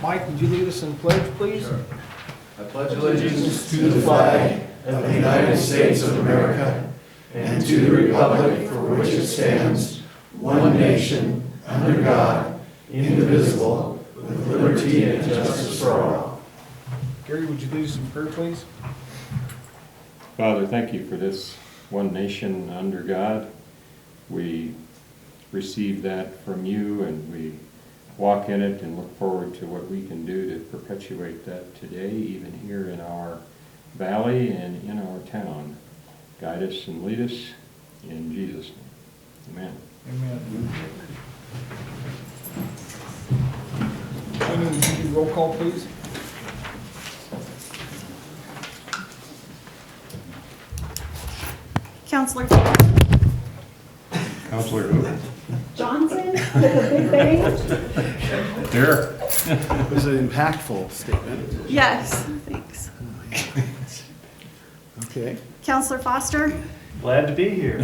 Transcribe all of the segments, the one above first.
Mike, would you lead us in pledge, please? Sure. I pledge allegiance to the flag of the United States of America and to the republic for which it stands, one nation, under God, indivisible, with liberty and justice for all. Gary, would you lead us in prayer, please? Father, thank you for this one nation under God. We receive that from you, and we walk in it and look forward to what we can do to perpetuate that today, even here in our valley and in our town. Guide us and lead us in Jesus' name. Amen. Amen. Amy, would you do roll call, please? Counselor Counselor who? Johnson with a big bang. Here. It was an impactful statement. Yes, thanks. Okay. Counselor Foster. Glad to be here.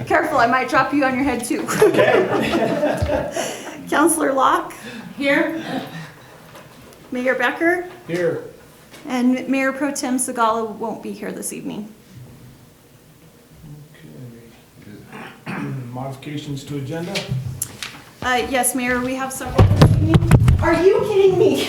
Careful, I might drop you on your head too. Okay. Counselor Locke. Here. Mayor Becker. Here. And Mayor Pro Tem Segala won't be here this evening. Okay. Modifications to agenda? Yes, Mayor, we have several this evening. Are you kidding me?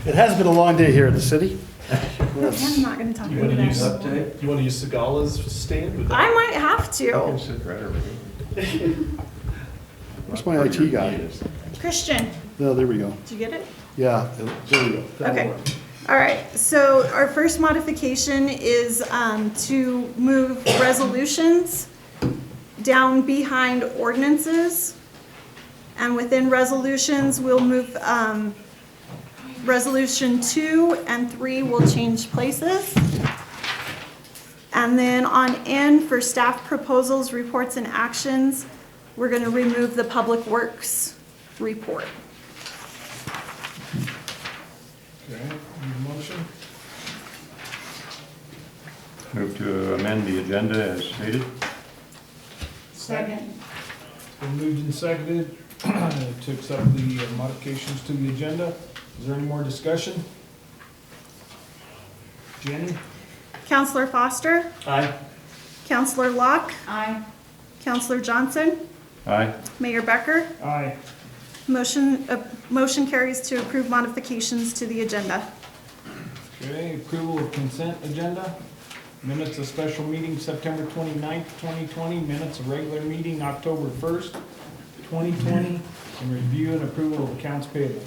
It has been a long day here in the city. I'm not going to talk You about want to use that. update? You want to use Segala's stand with that? I might have You to. can sit right over here. Where's my IT guy? Christian, No, there we go. did you get it? Yeah, there we go. That'll Okay. work. All right, so our first modification is to move resolutions down behind ordinances. And within resolutions, we'll move resolution 2 and 3 will change places. And then on N for staff proposals, reports, and actions, we're going to remove the Public Works report. Okay, need a motion? Move to amend the agenda as stated. Second. It's been moved and seconded to accept the modifications to the agenda. Is there any more discussion? Jenny? Counselor Foster? Aye. Counselor Locke? Aye. Counselor Johnson? Aye. Mayor Becker? Aye. Motion carries to approve modifications to the agenda. Okay, approval of consent agenda. Minutes of special meeting September 29th, 2020. Minutes of regular meeting October 1st, 2020. And review and approval of accounts payable.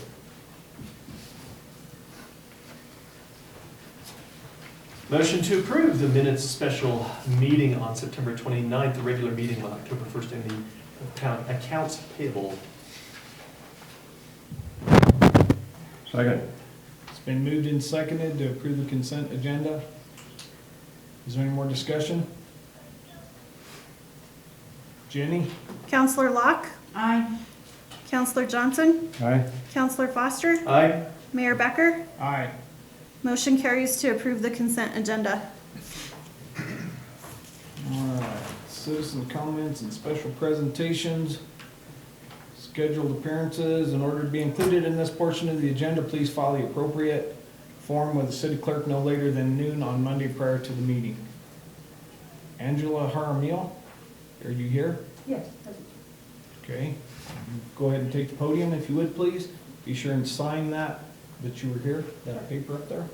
Motion to approve the minutes special meeting on September 29th, the regular meeting on October 1st, and the accounts payable. Second. It's been moved and seconded to approve the consent agenda. Is there any more discussion? Jenny? Counselor Locke? Aye. Counselor Johnson? Aye. Counselor Foster? Aye. Mayor Becker? Aye. Motion carries to approve the consent agenda. All right, citizen comments and special presentations. Scheduled appearances. In order to be included in this portion of the agenda, please file the appropriate form with the city clerk no later than noon on Monday prior to the meeting. Angela Jaramillo, are you here? Yes. Okay. Go ahead and take the podium if you would, please. Be sure and sign that you were here, that paper up there.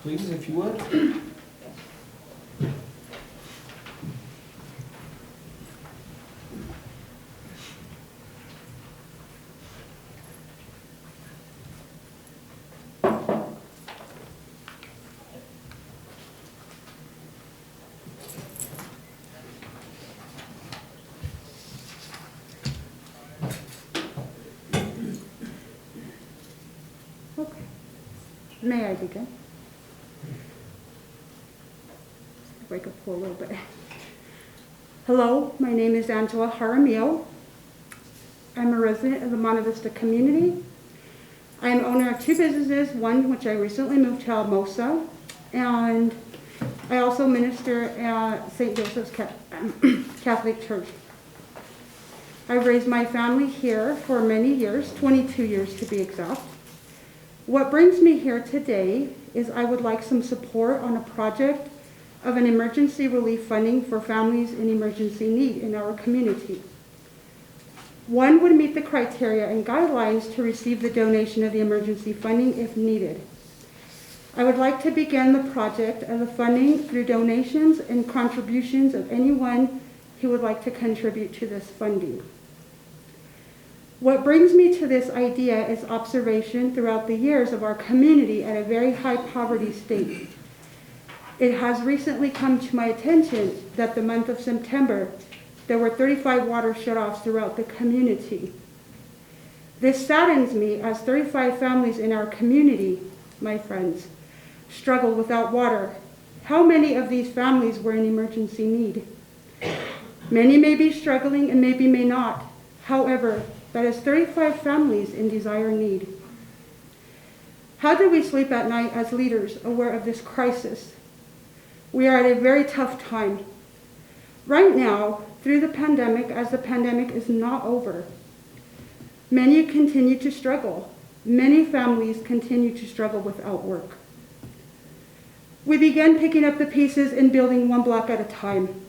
Please, if you would. Okay. May I begin? Break up for a little bit. Hello, my name is Angela Jaramillo. I'm a resident of the Monte Vista community. I am owner of 2 businesses, one which I recently moved to Alamosa, and I also minister at St. Joseph's Catholic Church. I've raised my family here for many years, 22 years to be exact. What brings me here today is I would like some support on a project of an emergency relief funding for families in emergency need in our community. One would meet the criteria and guidelines to receive the donation of the emergency funding if needed. I would like to begin the project of the funding through donations and contributions of anyone who would like to contribute to this funding. What brings me to this idea is observation throughout the years of our community at a very high poverty state. It has recently come to my attention that the month of September, there were 35 water shutoffs throughout the community. This saddens me as 35 families in our community, my friends, struggle without water. How many of these families were in emergency need? Many may be struggling and maybe may not. However, that is 35 families in dire need. How do we sleep at night as leaders aware of this crisis? We are at a very tough time. Right now, through the pandemic, as the pandemic is not over, many continue to struggle. Many families continue to struggle without work. We began picking up the pieces and building one block at a time.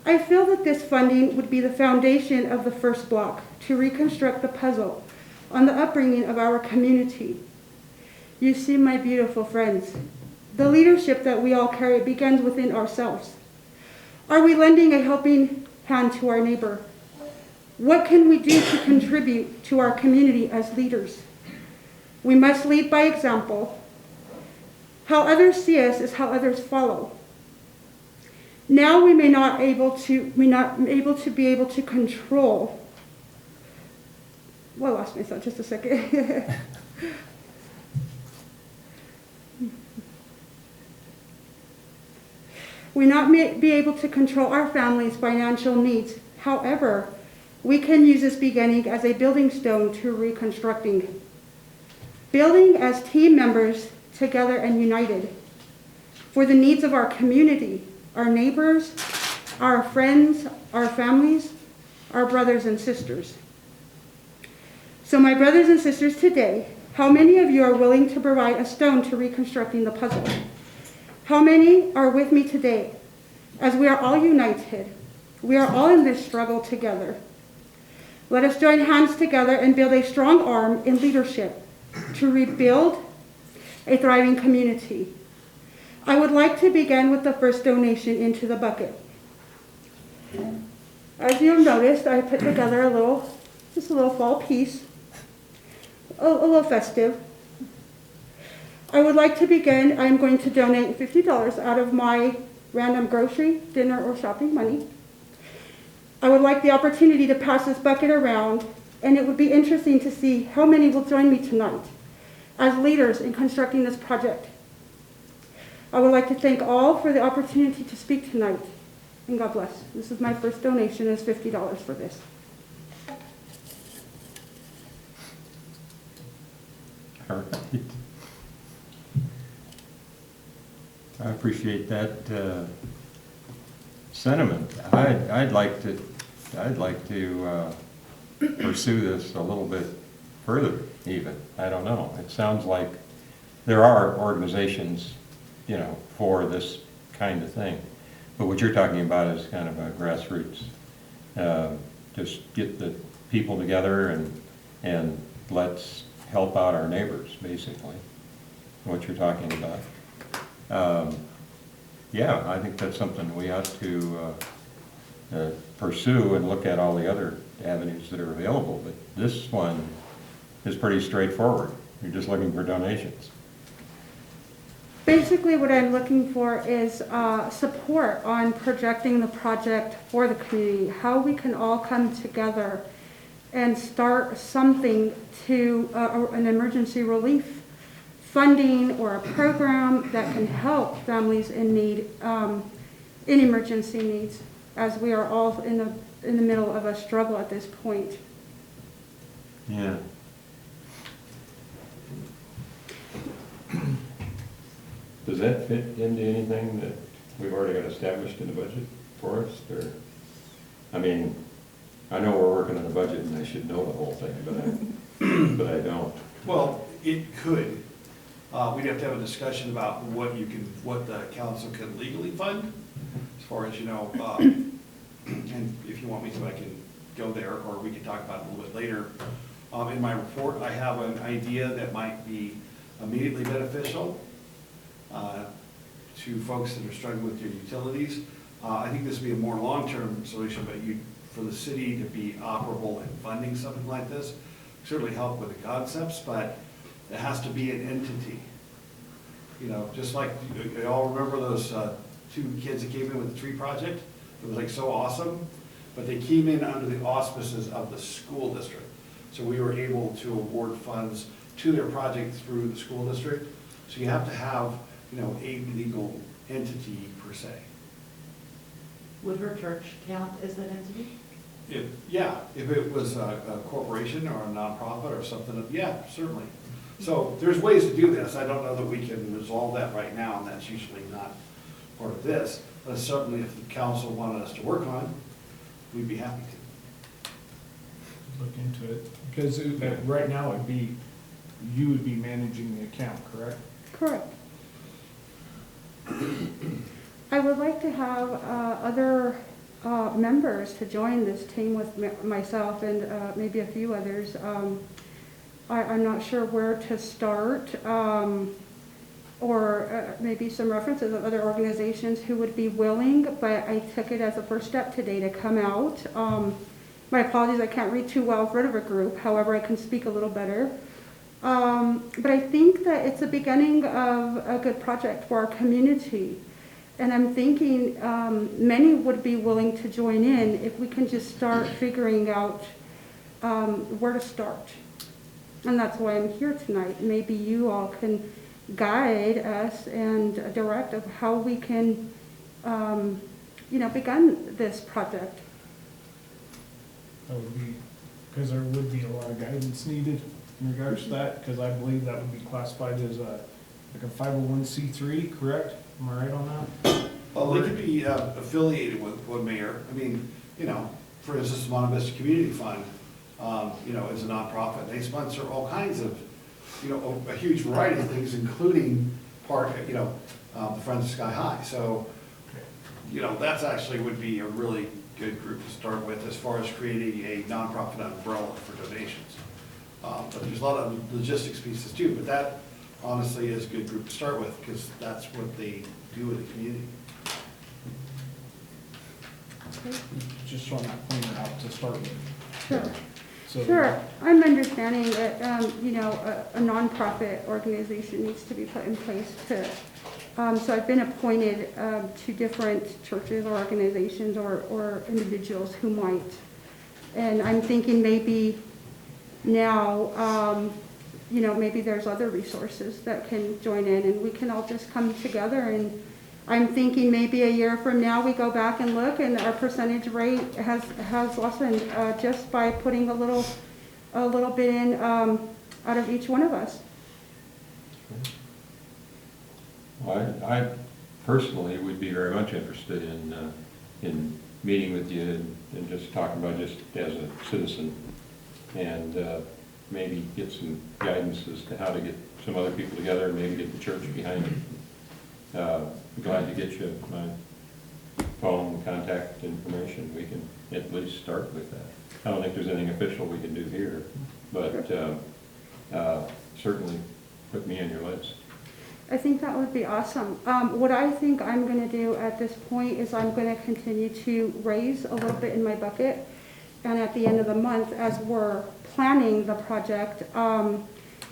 I feel that this funding would be the foundation of the first block to reconstruct the puzzle on the upbringing of our community. You see, my beautiful friends, the leadership that we all carry begins within ourselves. Are we lending a helping hand to our neighbor? What can we do to contribute to our community as leaders? We must lead by example. How others see us is how others follow. Now we may not be able to control. Well, I lost myself just a second. We not be able to control our family's financial needs. However, we can use this beginning as a building stone to reconstructing. Building as team members together and united for the needs of our community, our neighbors, our friends, our families, our brothers and sisters. So my brothers and sisters today, how many of you are willing to provide a stone to reconstructing the puzzle? How many are with me today as we are all united? We are all in this struggle together. Let us join hands together and build a strong arm in leadership to rebuild a thriving community. I would like to begin with the first donation into the bucket. As you have noticed, I put together just a little fall piece, a little festive. I would like to begin. I'm going to donate $50 out of my random grocery, dinner, or shopping money. I would like the opportunity to pass this bucket around, and it would be interesting to see how many will join me tonight as leaders in constructing this project. I would like to thank all for the opportunity to speak tonight, and God bless. This is my first donation, is $50 for this. All right. I appreciate that sentiment. I'd like to pursue this a little bit further even. I don't know. It sounds like there are organizations, for this kind of thing. But what you're talking about is kind of a grassroots. Just get the people together and let's help out our neighbors, basically, what you're talking about. Yeah, I think that's something we ought to pursue and look at all the other avenues that are available. But this one is pretty straightforward. You're just looking for donations. Basically, what I'm looking for is support on projecting the project for the community, how we can all come together and start something to an emergency relief funding or a program that can help families in need, in emergency needs, as we are all in the middle of a struggle at this point. Yeah. Does that fit into anything that we've already got established in the budget for us? Or, I mean, I know we're working on a budget and I should know the whole thing, but I don't. Well, it could. We'd have to have a discussion about what the council can legally fund, as far as, and if you want me to, I can go there, or we can talk about it a little bit later. In my report, I have an idea that might be immediately beneficial to folks that are struggling with their utilities. I think this would be a more long-term solution, but for the city to be operable and funding something like this, certainly help with the concepts, but it has to be an entity. Just like, you all remember those two kids that came in with the tree project? It was like so awesome, but they came in under the auspices of the school district. So we were able to award funds to their project through the school district. So you have to have, a legal entity per se. Would her church count as that entity? If it was a corporation or a nonprofit or something, yeah, certainly. So there's ways to do this. I don't know that we can resolve that right now, and that's usually not part of this. But certainly if the council wanted us to work on it, we'd be happy to. Look into it, because right now you would be managing the account, correct? Correct. I would like to have other members to join this team with myself and maybe a few others. I'm not sure where to start, or maybe some references of other organizations who would be willing, but I took it as a first step today to come out. My apologies, I can't read too well in front of a group, however, I can speak a little better. But I think that it's a beginning of a good project for our community. And I'm thinking many would be willing to join in if we can just start figuring out where to start. And that's why I'm here tonight. Maybe you all can guide us and direct of how we can, begin this project. That would be, because there would be a lot of guidance needed in regards to that, because I believe that would be classified as like a 501c3, correct? Am I right on that? Well, they could be affiliated with one mayor. I mean, for instance, the Monte Vista Community Fund, is a nonprofit. They sponsor all kinds of, a huge variety of things, including the Friends of Sky High. So, that's actually would be a really good group to start with as far as creating a nonprofit umbrella for donations. But there's a lot of logistics pieces too, but that honestly is a good group to start with because that's what they do in the community. Just want to point it out to start with. Sure. So, Sure, I'm understanding that, a nonprofit organization needs to be put in place to, so I've been appointed to different churches or organizations or individuals who might. And I'm thinking maybe now, maybe there's other resources that can join in and we can all just come together. And I'm thinking maybe a year from now we go back and look and our percentage rate has lessened just by putting a little bit in out of each one of us. Well, I personally would be very much interested in meeting with you and just talking about just as a citizen and maybe get some guidance as to how to get some other people together and maybe get the church behind it. I'm glad to get you my phone contact information. We can at least start with that. I don't think there's anything official we can do here, but certainly put me on your list. I think that would be awesome. What I think I'm going to do at this point is I'm going to continue to raise a little bit in my bucket. And at the end of the month, as we're planning the project,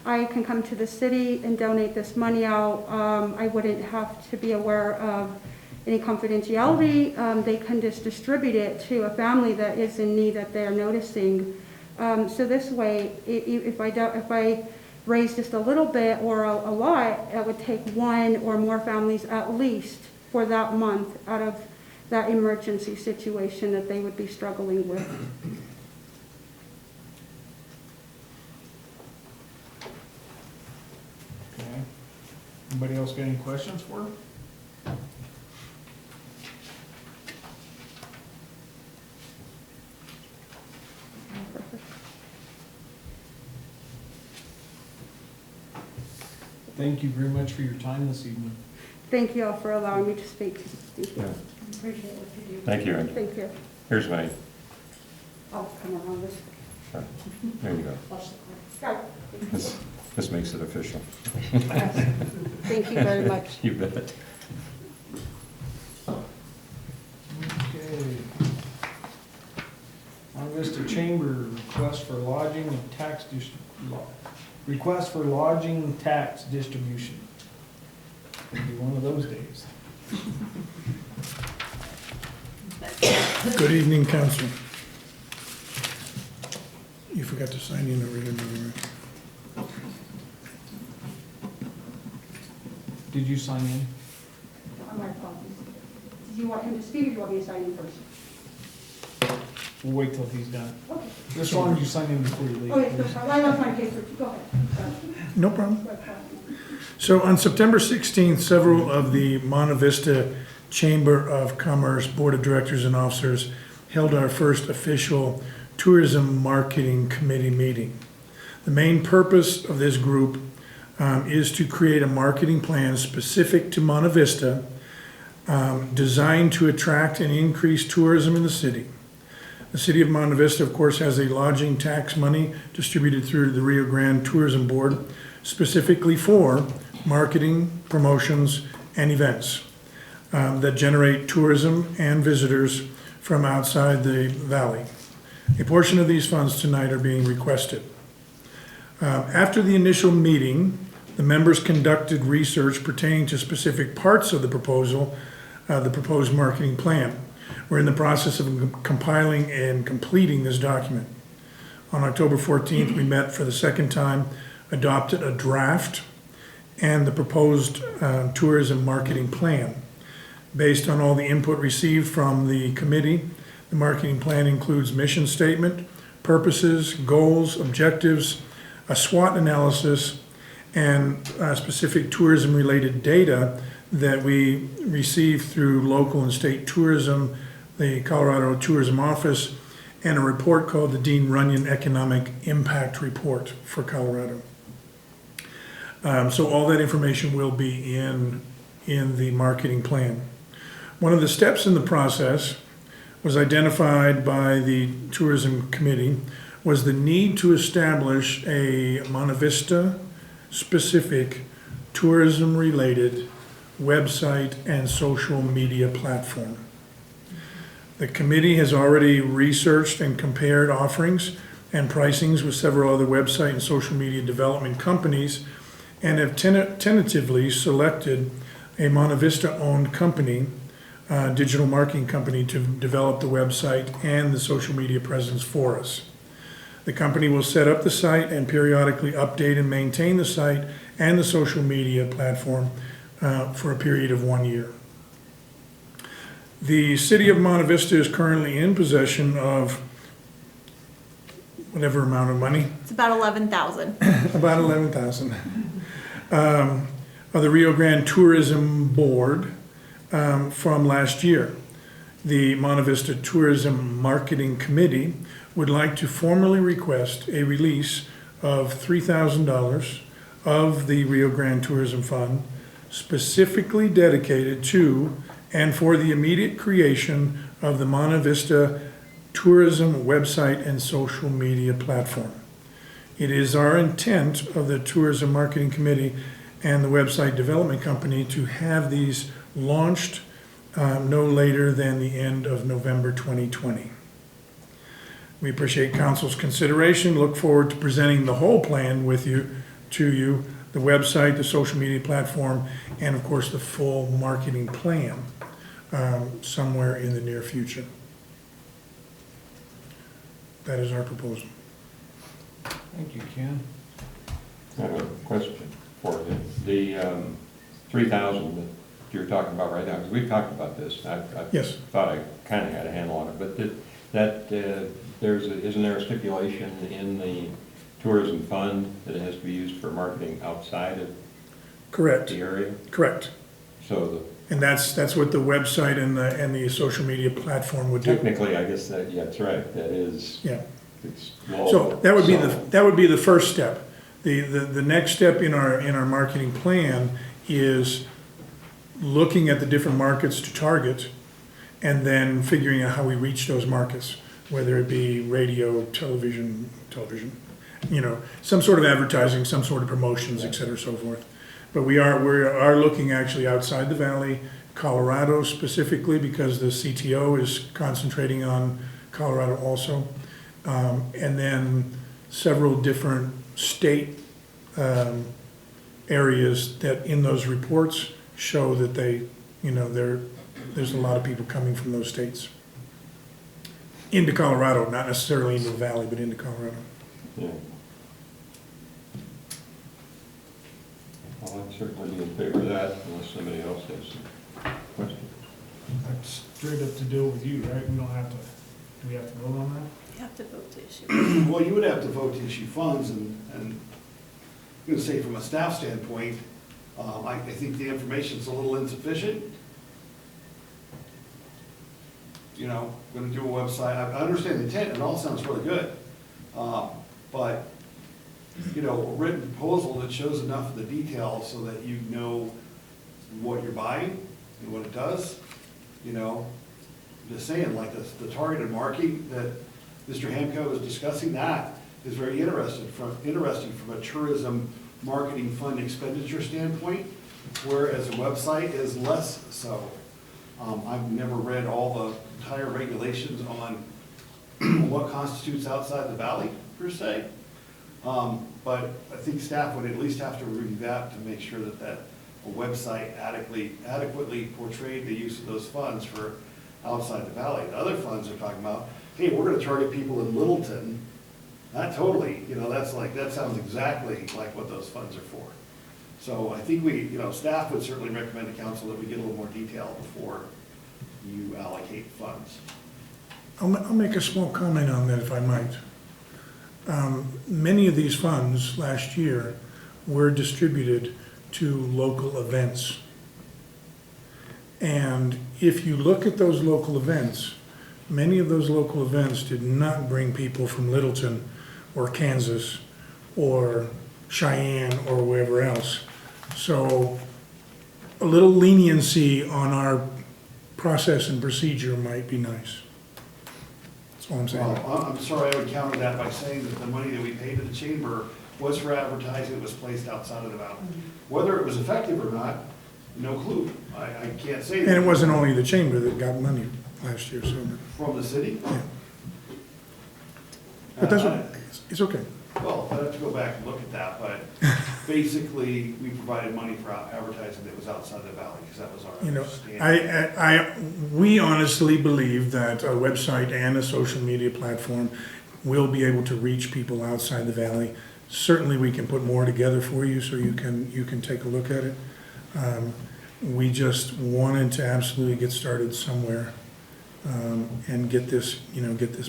I can come to the city and donate this money out. I wouldn't have to be aware of any confidentiality. They can just distribute it to a family that is in need that they're noticing. So this way, if I raise just a little bit or a lot, it would take one or more families at least for that month out of that emergency situation that they would be struggling with. Okay. Anybody else got any questions for her? Thank you very much for your time this evening. Thank you all for allowing me to speak. Thank you. Yeah. Appreciate what you do. Thank you, Angela. Thank you. Here's my, I'll come around this. there you go. Go. This makes it official. Thank you very much. You bet. Okay. Monte Vista Chamber request for lodging and tax request for lodging tax distribution. It'll be one of those days. Good evening, Council. You forgot to sign in already, by the way. Did you sign in? My apologies. Do you want him to speak or do you want me to sign in first? We'll wait till he's done. Okay. Just long as you sign in before you leave. Oh, yes, no problem. I left my paper. Go ahead. No problem. No problem. So on September 16th, several of the Monte Vista Chamber of Commerce Board of Directors and Officers held our first official Tourism Marketing Committee meeting. The main purpose of this group is to create a marketing plan specific to Monte Vista, designed to attract and increase tourism in the city. The city of Monte Vista, of course, has a lodging tax money distributed through the Rio Grande Tourism Board, specifically for marketing, promotions, and events that generate tourism and visitors from outside the valley. A portion of these funds tonight are being requested. After the initial meeting, the members conducted research pertaining to specific parts of the proposal, the proposed marketing plan. We're in the process of compiling and completing this document. On October 14th, we met for the second time, adopted a draft and the proposed tourism marketing plan. Based on all the input received from the committee, the marketing plan includes mission statement, purposes, goals, objectives, a SWOT analysis, and specific tourism-related data that we receive through local and state tourism, the Colorado Tourism Office, and a report called the Dean Runyon Economic Impact Report for Colorado. So all that information will be in the marketing plan. One of the steps in the process was identified by the tourism committee was the need to establish a Monte Vista specific tourism related website and social media platform. The committee has already researched and compared offerings and pricings with several other website and social media development companies and have tentatively selected a Monte Vista owned company, digital marketing company, to develop the website and the social media presence for us. The company will set up the site and periodically update and maintain the site and the social media platform for a period of 1 year. The city of Monte Vista is currently in possession of whatever amount of money, It's about 11,000. about 11,000, of the Rio Grande Tourism Board from last year. The Monte Vista Tourism Marketing Committee would like to formally request a release of $3,000 of the Rio Grande Tourism Fund specifically dedicated to and for the immediate creation of the Monte Vista tourism website and social media platform. It is our intent of the Tourism Marketing Committee and the website development company to have these launched no later than the end of November 2020. We appreciate council's consideration, look forward to presenting the whole plan to you, the website, the social media platform, and of course the full marketing plan somewhere in the near future. That is our proposal. Thank you, Ken. I have a question for you. The 3,000 that you're talking about right now, because we've talked about this. I Yes. thought I kind of had a handle on it, but isn't there a stipulation in the tourism fund that it has to be used for marketing outside of Correct, the area? correct. So And that's what the website and the social media platform would do. technically, I guess yeah, that's right. That is, Yeah. it's low. So that would be the first step. The next step in our marketing plan is looking at the different markets to target and then figuring out how we reach those markets, whether it be radio, television, you know, some sort of advertising, some sort of promotions, et cetera, so forth. But we are looking actually outside the valley, Colorado specifically, because the CTO is concentrating on Colorado also. And then several different state areas that in those reports show that they, you know, there's a lot of people coming from those states into Colorado, not necessarily into the valley, but into Colorado. Yeah. Well, I'm certainly in favor of that unless somebody else has some questions. That's straight up to deal with you, right? We don't have to, do we have to vote on that? You have to vote to issue. Well, you would have to vote to issue funds, and I'm gonna say from a staff standpoint, I think the information's a little insufficient. You know, gonna do a website, I understand the intent, it all sounds really good. But, you know, a written proposal that shows enough of the details so that you know what you're buying and what it does, you know. I'm just saying, like the targeted marking that Mr. Hamko was discussing, that is very interesting from a tourism marketing fund expenditure standpoint, whereas a website is less so. I've never read all the entire regulations on what constitutes outside the valley, per se. But I think staff would at least have to review that to make sure that a website adequately portrayed the use of those funds for outside the valley. The other funds are talking about, hey, we're gonna target people in Littleton. Not totally, you know, that sounds exactly like what those funds are for. So I think staff would certainly recommend to council that we get a little more detail before you allocate funds. I'll make a small comment on that if I might. Many of these funds last year were distributed to local events. And if you look at those local events, many of those local events did not bring people from Littleton or Kansas or Cheyenne or wherever else. So a little leniency on our process and procedure might be nice. That's all I'm saying. Well, I'm sorry, I would counter that by saying that the money that we paid to the chamber was for advertising that was placed outside of the valley. Whether it was effective or not, no clue. I can't say. And it wasn't only the chamber that got money last year, so. From the city? Yeah. But that's, it's okay. Well, I'd have to go back and look at that, but basically, we provided money for advertising that was outside the valley, because that was our You know, understanding. we honestly believe that a website and a social media platform will be able to reach people outside the valley. Certainly, we can put more together for you so you can take a look at it. We just wanted to absolutely get started somewhere, and get this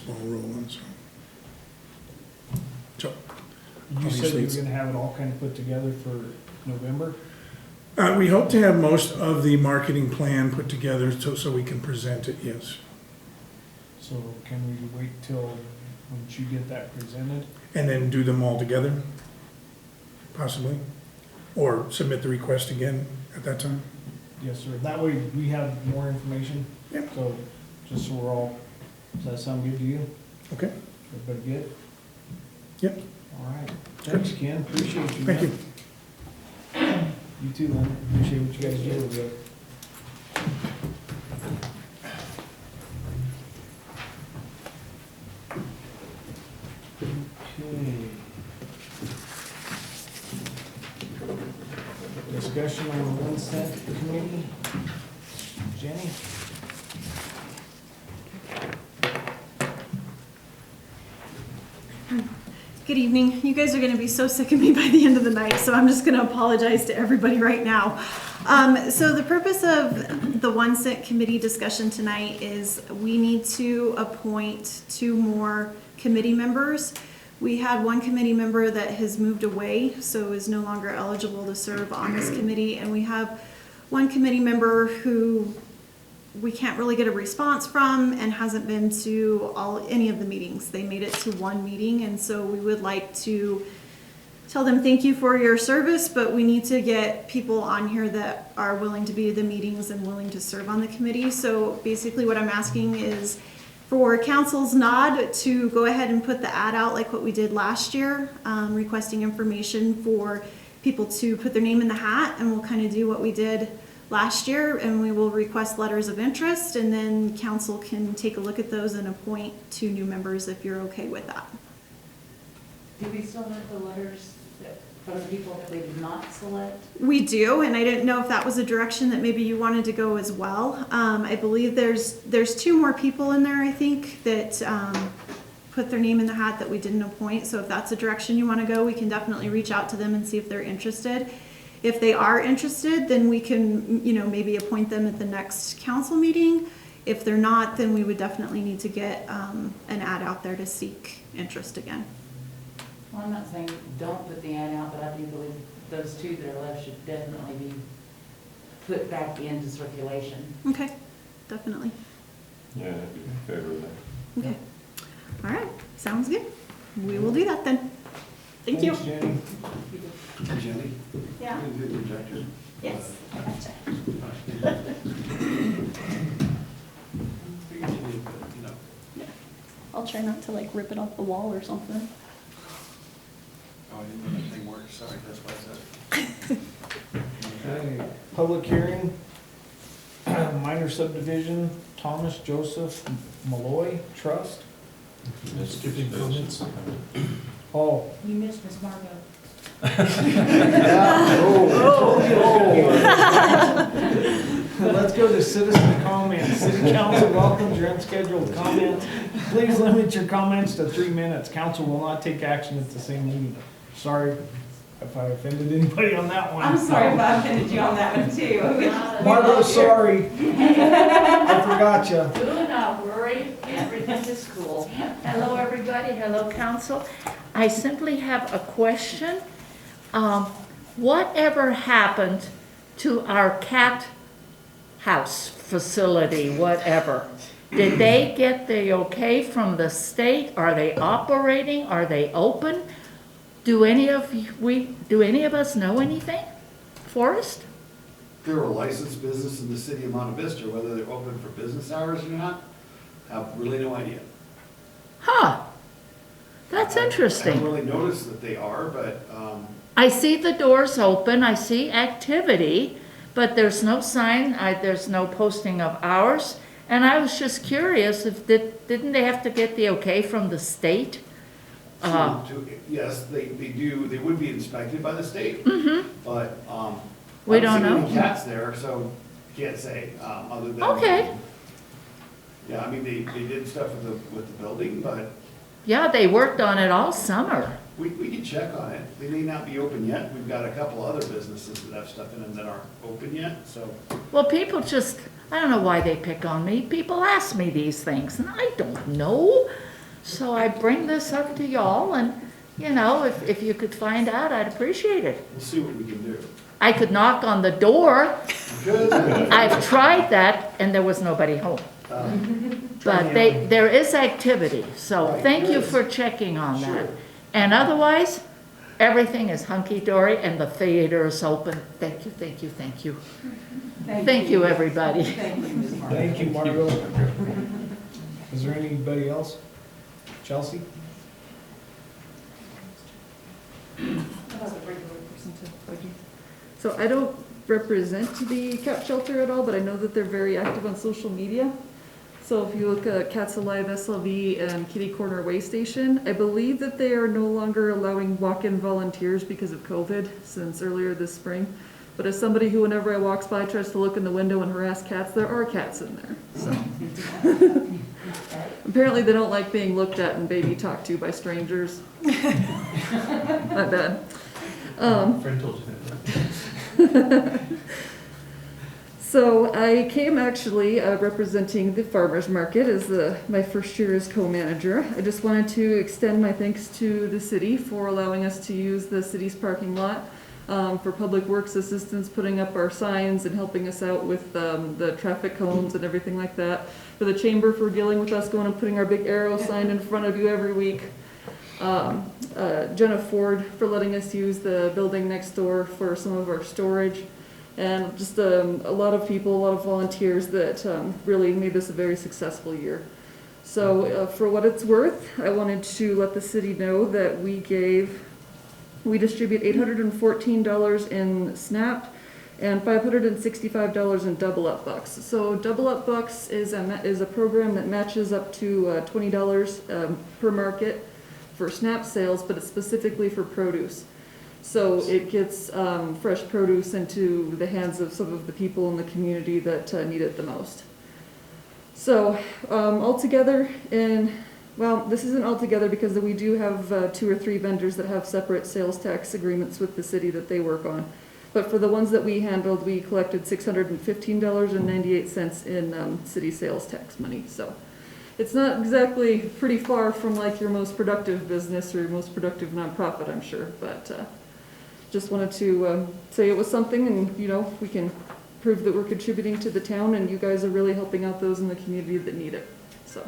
ball rolling, so. You said Obviously, you were gonna have it all kind of put together for November? we hope to have most of the marketing plan put together so we can present it, yes. So can we wait till, once you get that presented? And then do them all together, possibly? Or submit the request again at that time? Yes, sir. That way we have more information. Yep. So, just so we're all, does that sound good to you? Okay, Everybody good? yep, All right. Thanks, Ken. Appreciate you. thank man. you. You too, Lynn. Appreciate what you guys do with it. Okay. Discussion on the 1 cent committee. Jenny? Good evening. You guys are gonna be so sick of me by the end of the night, so I'm just gonna apologize to everybody right now. So the purpose of the 1 cent committee discussion tonight is we need to appoint 2 more committee members. We had 1 committee member that has moved away, so is no longer eligible to serve on this committee, and we have 1 committee member who we can't really get a response from and hasn't been to any of the meetings. They made it to 1 meeting, and so we would like to tell them thank you for your service, but we need to get people on here that are willing to be at the meetings and willing to serve on the committee. So basically what I'm asking is for council's nod to go ahead and put the ad out like what we did last year, requesting information for people to put their name in the hat, and we'll kind of do what we did last year, and we will request letters of interest, and then council can take a look at those and appoint 2 new members if you're okay with that. Do we still have the letters for the people that we did not select? We do, and I didn't know if that was a direction that maybe you wanted to go as well. I believe there's 2 more people in there, I think, that put their name in the hat that we didn't appoint. So if that's a direction you want to go, we can definitely reach out to them and see if they're interested. If they are interested, then we can, maybe appoint them at the next council meeting. If they're not, then we would definitely need to get an ad out there to seek interest again. Well, I'm not saying don't put the ad out, but I do believe those 2 that are left should definitely be put back into circulation. Okay, definitely. Yeah, I'd be in favor of that. Okay. All right, sounds good. We will do that then. Thank you. Thanks, Jenny. Jenny? Yeah. You did the projector? Yes, I gotcha. Figured you did, but, I'll try not to rip it off the wall or something. Oh, I didn't know that thing worked, sorry, that's why I said. Okay, public hearing, minor subdivision, Thomas Joseph Malloy Trust. Skipping comments. Oh. You missed Miss Margot. Let's go to citizen comments. City council welcomes your unscheduled comments. Please limit your comments to 3 minutes. Council will not take action at the same meeting. Sorry if I offended anybody on that one. I'm sorry if I offended you on that one too. Margo, sorry. I forgot you. Do not worry, everything is cool. Hello, everybody, hello, council. I simply have a question. Whatever happened to our cat house facility, whatever? Did they get the okay from the state? Are they operating? Are they open? Do any of us know anything? Forrest? They're a licensed business in the city of Monte Vista, whether they're open for business hours or not, I have really no idea. Huh, that's I interesting. haven't really noticed that they are, but, I see the doors open, I see activity, but there's no sign, there's no posting of hours. And I was just curious, if didn't they have to get the okay from the state? yes, they do, they would be inspected by the state, but, We don't I haven't seen know. any cats there, so can't say, other than. Okay. Yeah, I mean, they did stuff with the building, but Yeah, they worked on it all summer. we can check on it. They may not be open yet. We've got a couple other businesses that have stuff in them that aren't open yet, so. Well, people just, I don't know why they pick on me. People ask me these things, and I don't know. So I bring this up to y'all, and, if you could find out, I'd appreciate it. We'll see what we can do. I could knock on the door. Good. I've tried that, and there was nobody home. But there is activity, so Right, thank you good. for checking on that. Sure. And otherwise, everything is hunky-dory, and the theater is open. Thank you, thank you, thank you. Thank you, everybody. Thank you, Miss Margot. Thank you, Margo. Is there anybody else? Chelsea? So I don't represent the cat shelter at all, but I know that they're very active on social media. So if you look at Cats Alive SLV and Kitty Corner Way Station, I believe that they are no longer allowing walk-in volunteers because of COVID since earlier this spring. But as somebody who, whenever I walks by, tries to look in the window and harass cats, there are cats in there, so. Apparently they don't like being looked at and baby talked to by strangers. Not bad. Friend told you that. So I came actually representing the farmer's market as my first year as co-manager. I just wanted to extend my thanks to the city for allowing us to use the city's parking lot for public works assistance, putting up our signs and helping us out with the traffic cones and everything like that. For the chamber for dealing with us going and putting our big arrow sign in front of you every week. Jenna Ford for letting us use the building next door for some of our storage, and just a lot of people, a lot of volunteers that really made this a very successful year. So for what it's worth, I wanted to let the city know that we distribute $814 in SNAP and $565 in Double Up Bucks. So Double Up Bucks is a program that matches up to $20 per market for SNAP sales, but it's specifically for produce. So it gets fresh produce into the hands of some of the people in the community that need it the most. So altogether, this isn't altogether because we do have 2 or 3 vendors that have separate sales tax agreements with the city that they work on. But for the ones that we handled, we collected $615.98 in city sales tax money. So it's not exactly pretty far from like your most productive business or your most productive nonprofit, I'm sure. But just wanted to say it was something, and we can prove that we're contributing to the town, and you guys are really helping out those in the community that need it. So.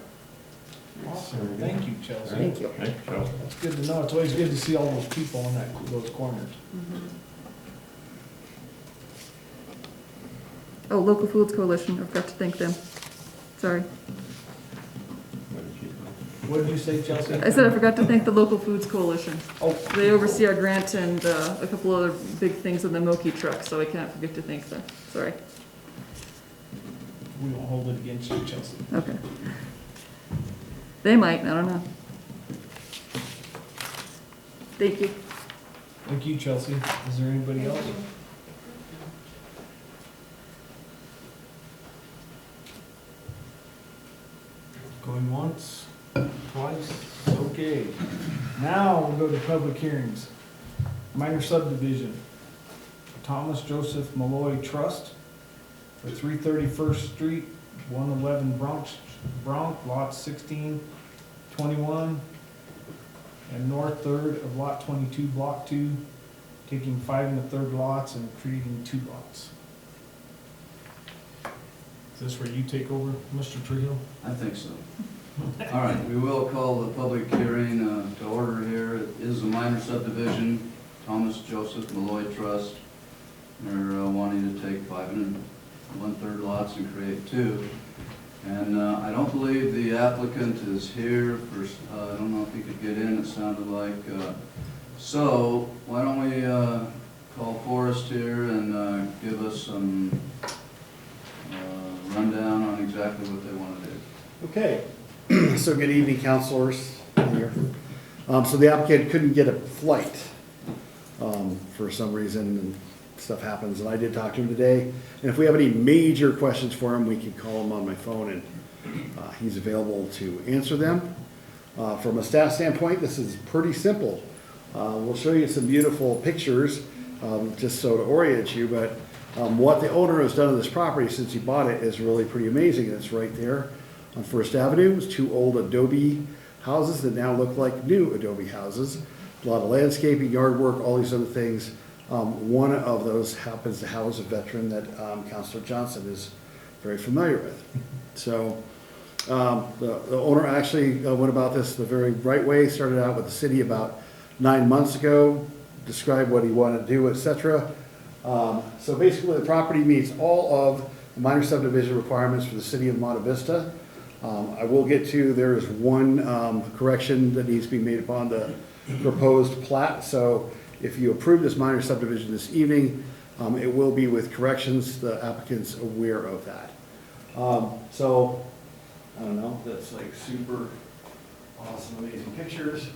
Awesome. Thank you, Chelsea. Thank you. Thank you, Chelsea. That's good to know. It's always good to see all those people in those corners. Oh, Local Foods Coalition, I forgot to thank them. Sorry. What did you say, Chelsea? I said I forgot to thank the Local Foods Coalition. Oh. They oversee our grant and a couple other big things in the Moki truck, so I can't forget to thank them. Sorry. We won't hold it against you, Chelsea. Okay. They might, I don't know. Thank you. Thank you, Chelsea. Is there anybody else? Going once, twice, okay. Now we'll go to public hearings. Minor subdivision, Thomas Joseph Malloy Trust for 331st Street, 111 Bronx, lots 16, 21, and north third of lot 22, block 2, taking 5 1/3 lots and creating 2 lots. Is this where you take over, Mr. Trujillo? I think so. All right, we will call the public hearing to order here. It is a minor subdivision, Thomas Joseph Malloy Trust. They're wanting to take 5 1/3 lots and create 2. And I don't believe the applicant is here. I don't know if he could get in, it sounded like. So why don't we call Forrest here and give us some rundown on exactly what they want to do. Okay, so good evening, counselors here. So the applicant couldn't get a flight for some reason, and stuff happens, and I did talk to him today. And if we have any major questions for him, we can call him on my phone, and he's available to answer them. From a staff standpoint, this is pretty simple. We'll show you some beautiful pictures, just so to orient you, but what the owner has done to this property since he bought it is really pretty amazing. It's right there on First Avenue. It's 2 old adobe houses that now look like new adobe houses. A lot of landscaping, yard work, all these other things. One of those happens to house a veteran that Councilor Johnson is very familiar with. So the owner actually went about this the very right way. Started out with the city about 9 months ago, described what he wanted to do, etc. So basically the property meets all of the minor subdivision requirements for the city of Monte Vista. I will get to, there is one correction that needs to be made upon the proposed plat. So if you approve this minor subdivision this evening, it will be with corrections. The applicant's aware of that. So, I don't know, that's like super awesome, amazing pictures,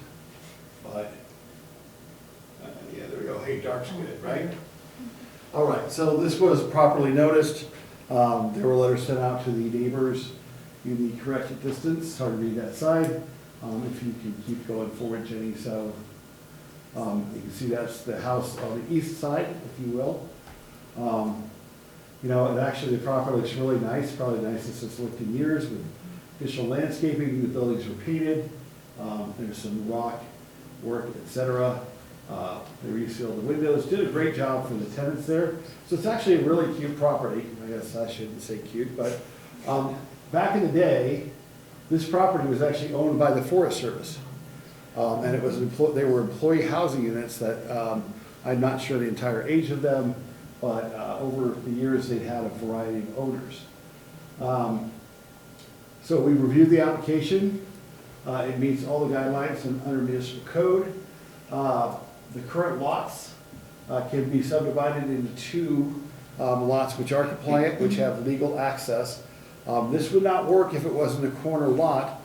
but yeah, there we go. Hey, dark's good, right? All right, so this was properly noticed. There were letters sent out to the neighbors in the corrected distance. Hard to read that side. If you can keep going forward, Jenny. So you can see that's the house on the east side, if you will. You know, and actually the property looks really nice, probably the nicest it's looked in years, with additional landscaping. The buildings were painted. There's some rock work, etc. They resealed the windows, did a great job for the tenants there. So it's actually a really cute property. I guess I shouldn't say cute, but back in the day, this property was actually owned by the Forest Service. And it was, they were employee housing units that, I'm not sure the entire age of them, but over the years, they'd had a variety of owners. So we reviewed the application. It meets all the guidelines under municipal code. The current lots can be subdivided into two lots which are compliant, which have legal access. This would not work if it wasn't a corner lot,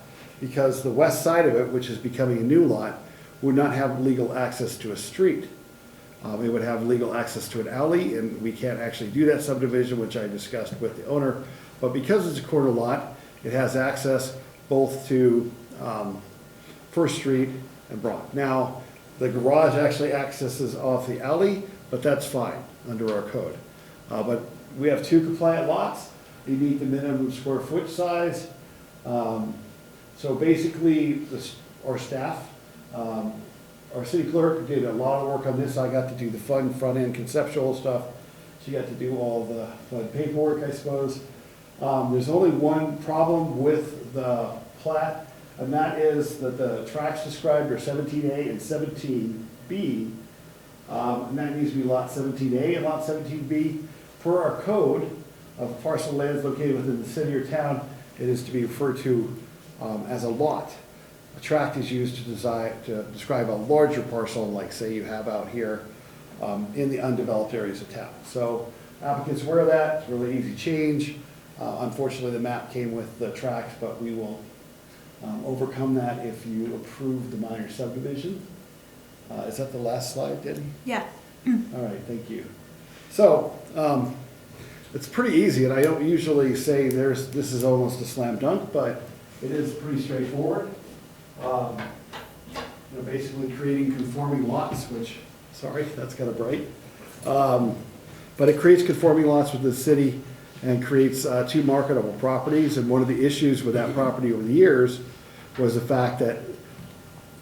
because the west side of it, which is becoming a new lot, would not have legal access to a street. It would have legal access to an alley, and we can't actually do that subdivision, which I discussed with the owner. But because it's a corner lot, it has access both to First Street and Broad. Now, the garage actually accesses off the alley, but that's fine under our code. But we have two compliant lots. They meet the minimum square foot size. So basically, our staff, our city clerk did a lot of work on this. I got to do the fun front-end conceptual stuff. She got to do all the fun paperwork, I suppose. There's only one problem with the plat, and that is that the tracts described are 17A and 17B. And that needs to be lot 17A and lot 17B. Per our code of parcel lands located within the city or town, it is to be referred to as a lot. A tract is used to describe a larger parcel, like say you have out here in the undeveloped areas of town. So applicants aware of that. It's a really easy change. Unfortunately, the map came with the tract, but we will overcome that if you approve the minor subdivision. Is that the last slide, Denny? Yeah. All right, thank you. So, it's pretty easy, and I don't usually say this is almost a slam dunk, but it is pretty straightforward. Basically creating conforming lots, which, sorry, that's kind of bright. But it creates conforming lots with the city and creates two marketable properties. And one of the issues with that property over the years was the fact that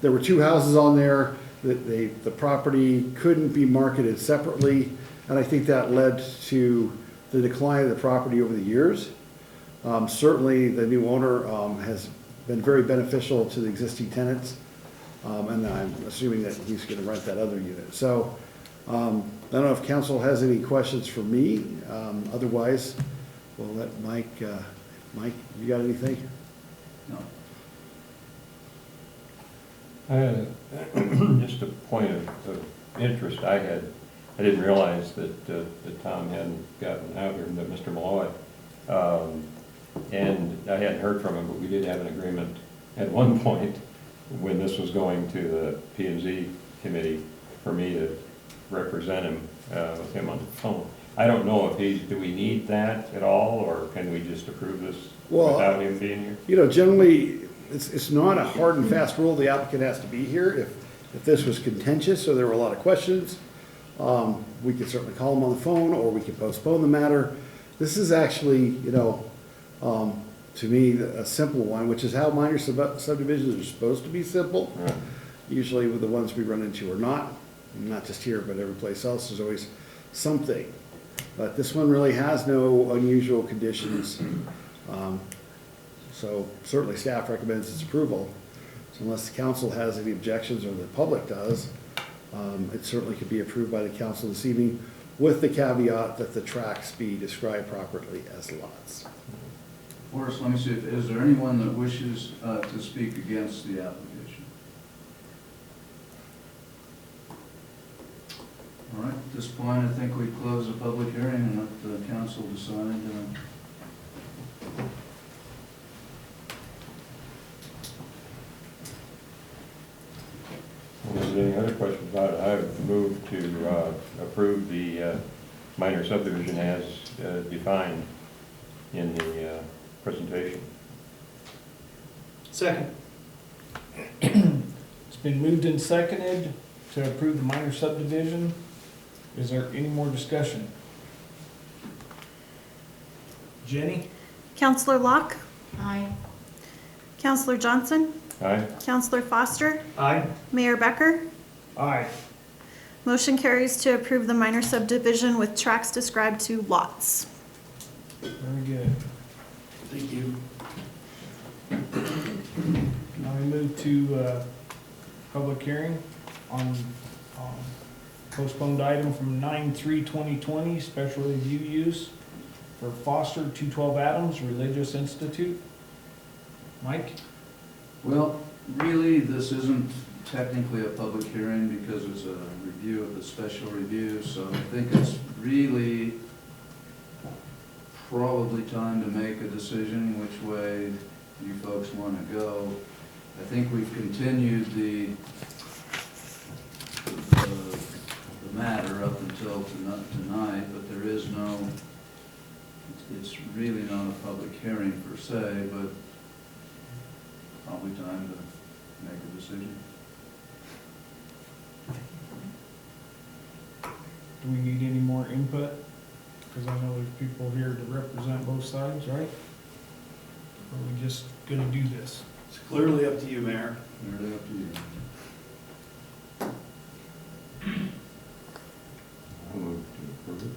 there were two houses on there, that the property couldn't be marketed separately. And I think that led to the decline of the property over the years. Certainly, the new owner has been very beneficial to the existing tenants. And I'm assuming that he's going to rent that other unit. So I don't know if council has any questions for me. Otherwise, we'll let Mike, Mike, you got anything? No. Just a point of interest I had. I didn't realize that Tom hadn't gotten out here, that Mr. Malloy. And I hadn't heard from him, but we did have an agreement at one point when this was going to the P&Z committee for me to represent him with him on the phone. I don't know if do we need that at all, or can we just approve this without him being here? You know, generally, it's not a hard and fast rule the applicant has to be here. If this was contentious or there were a lot of questions, we could certainly call him on the phone, or we could postpone the matter. This is actually, you know, to me, a simple one, which is how minor subdivisions are supposed to be simple. Right. Usually with the ones we run into are not just here, but every place else, there's always something. But this one really has no unusual conditions. So certainly staff recommends its approval. So unless the council has any objections or the public does, it certainly could be approved by the council this evening with the caveat that the tracts be described properly as lots. Horace, let me see, is there anyone that wishes to speak against the application? All right, at this point, I think we close the public hearing and let the council decide. If there's any other questions about it, I would move to approve the minor subdivision as defined in the presentation. Second. It's been moved and seconded to approve the minor subdivision. Is there any more discussion? Jenny? Counselor Locke? Aye. Counselor Johnson? Aye? Counselor Foster? Aye. Mayor Becker? Aye. Motion carries to approve the minor subdivision with tracts described to lots. Very good. Thank you. Now we move to public hearing on postponed item from 9/3/2020, special review use for Foster 212 Adams Religious Institute. Mike? Well, really, this isn't technically a public hearing because it's a review of the special review, so I think it's really probably time to make a decision which way you folks want to go. I think we've continued the matter up until tonight, but there is no, it's really not a public hearing per se, but probably time to make a decision. Do we need any more input? Because I know there's people here to represent both sides, right? Or are we just gonna do this? It's clearly up to you, Mayor. Really up to you. I'll move to approve it.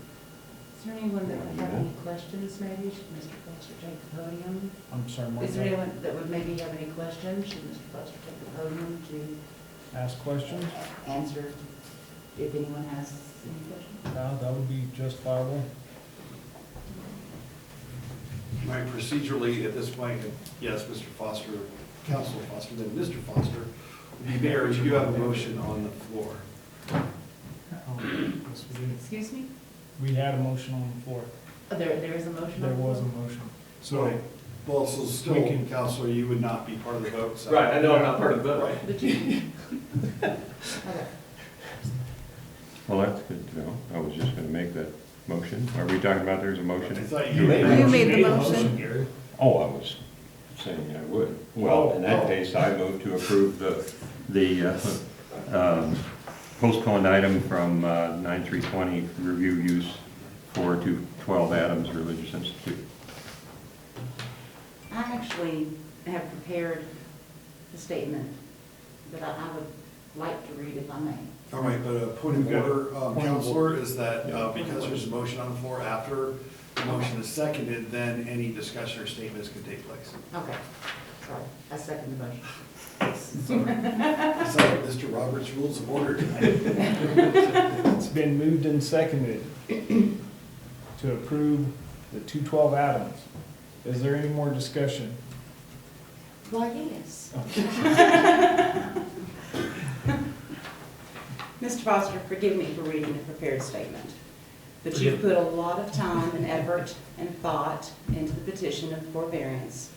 Is there anyone that would have any questions, maybe? Should Mr. Foster take the podium? I'm sorry, Is there Mike, anyone that would maybe have any questions? Should Mr. Foster take the podium to ask questions? answer if anyone has any questions? That would be justifiable. Right, procedurally, at this point, yes, Mr. Foster, Councilor Foster, then Mr. Foster. Mayor, you have a motion on the floor. Oh, yes, we did. Excuse me? We had a motion on the floor. Oh, there is a motion There on the was a floor? motion. So, Well, so We still, can- Councilor, you would not be part of the vote, so. Right, I know I'm not part of the vote. Right. But you, okay. Well, that's good to know. I was just gonna make that motion. Are we talking about there's a I motion? thought You you made made. You made the motion. Gary. Oh, I was saying I would. Well, in that case, I move to approve the postponed item from 9/3/20, review use for 212 Adams Religious Institute. I actually have prepared the statement that I would like to read if I may. All right, but a point of We've got order, point of Counselor, is that because there's a motion on the floor, after the motion is seconded, then any discussion or statements can take place. Okay, sorry, I second the motion. It's like Mr. Roberts' Rules of Order tonight. It's been moved and seconded to approve the 212 Adams. Is there any more discussion? Why, yes. Mr. Foster, forgive me for reading a prepared statement, but you've put a lot of time and effort and thought into the petition of forbearance,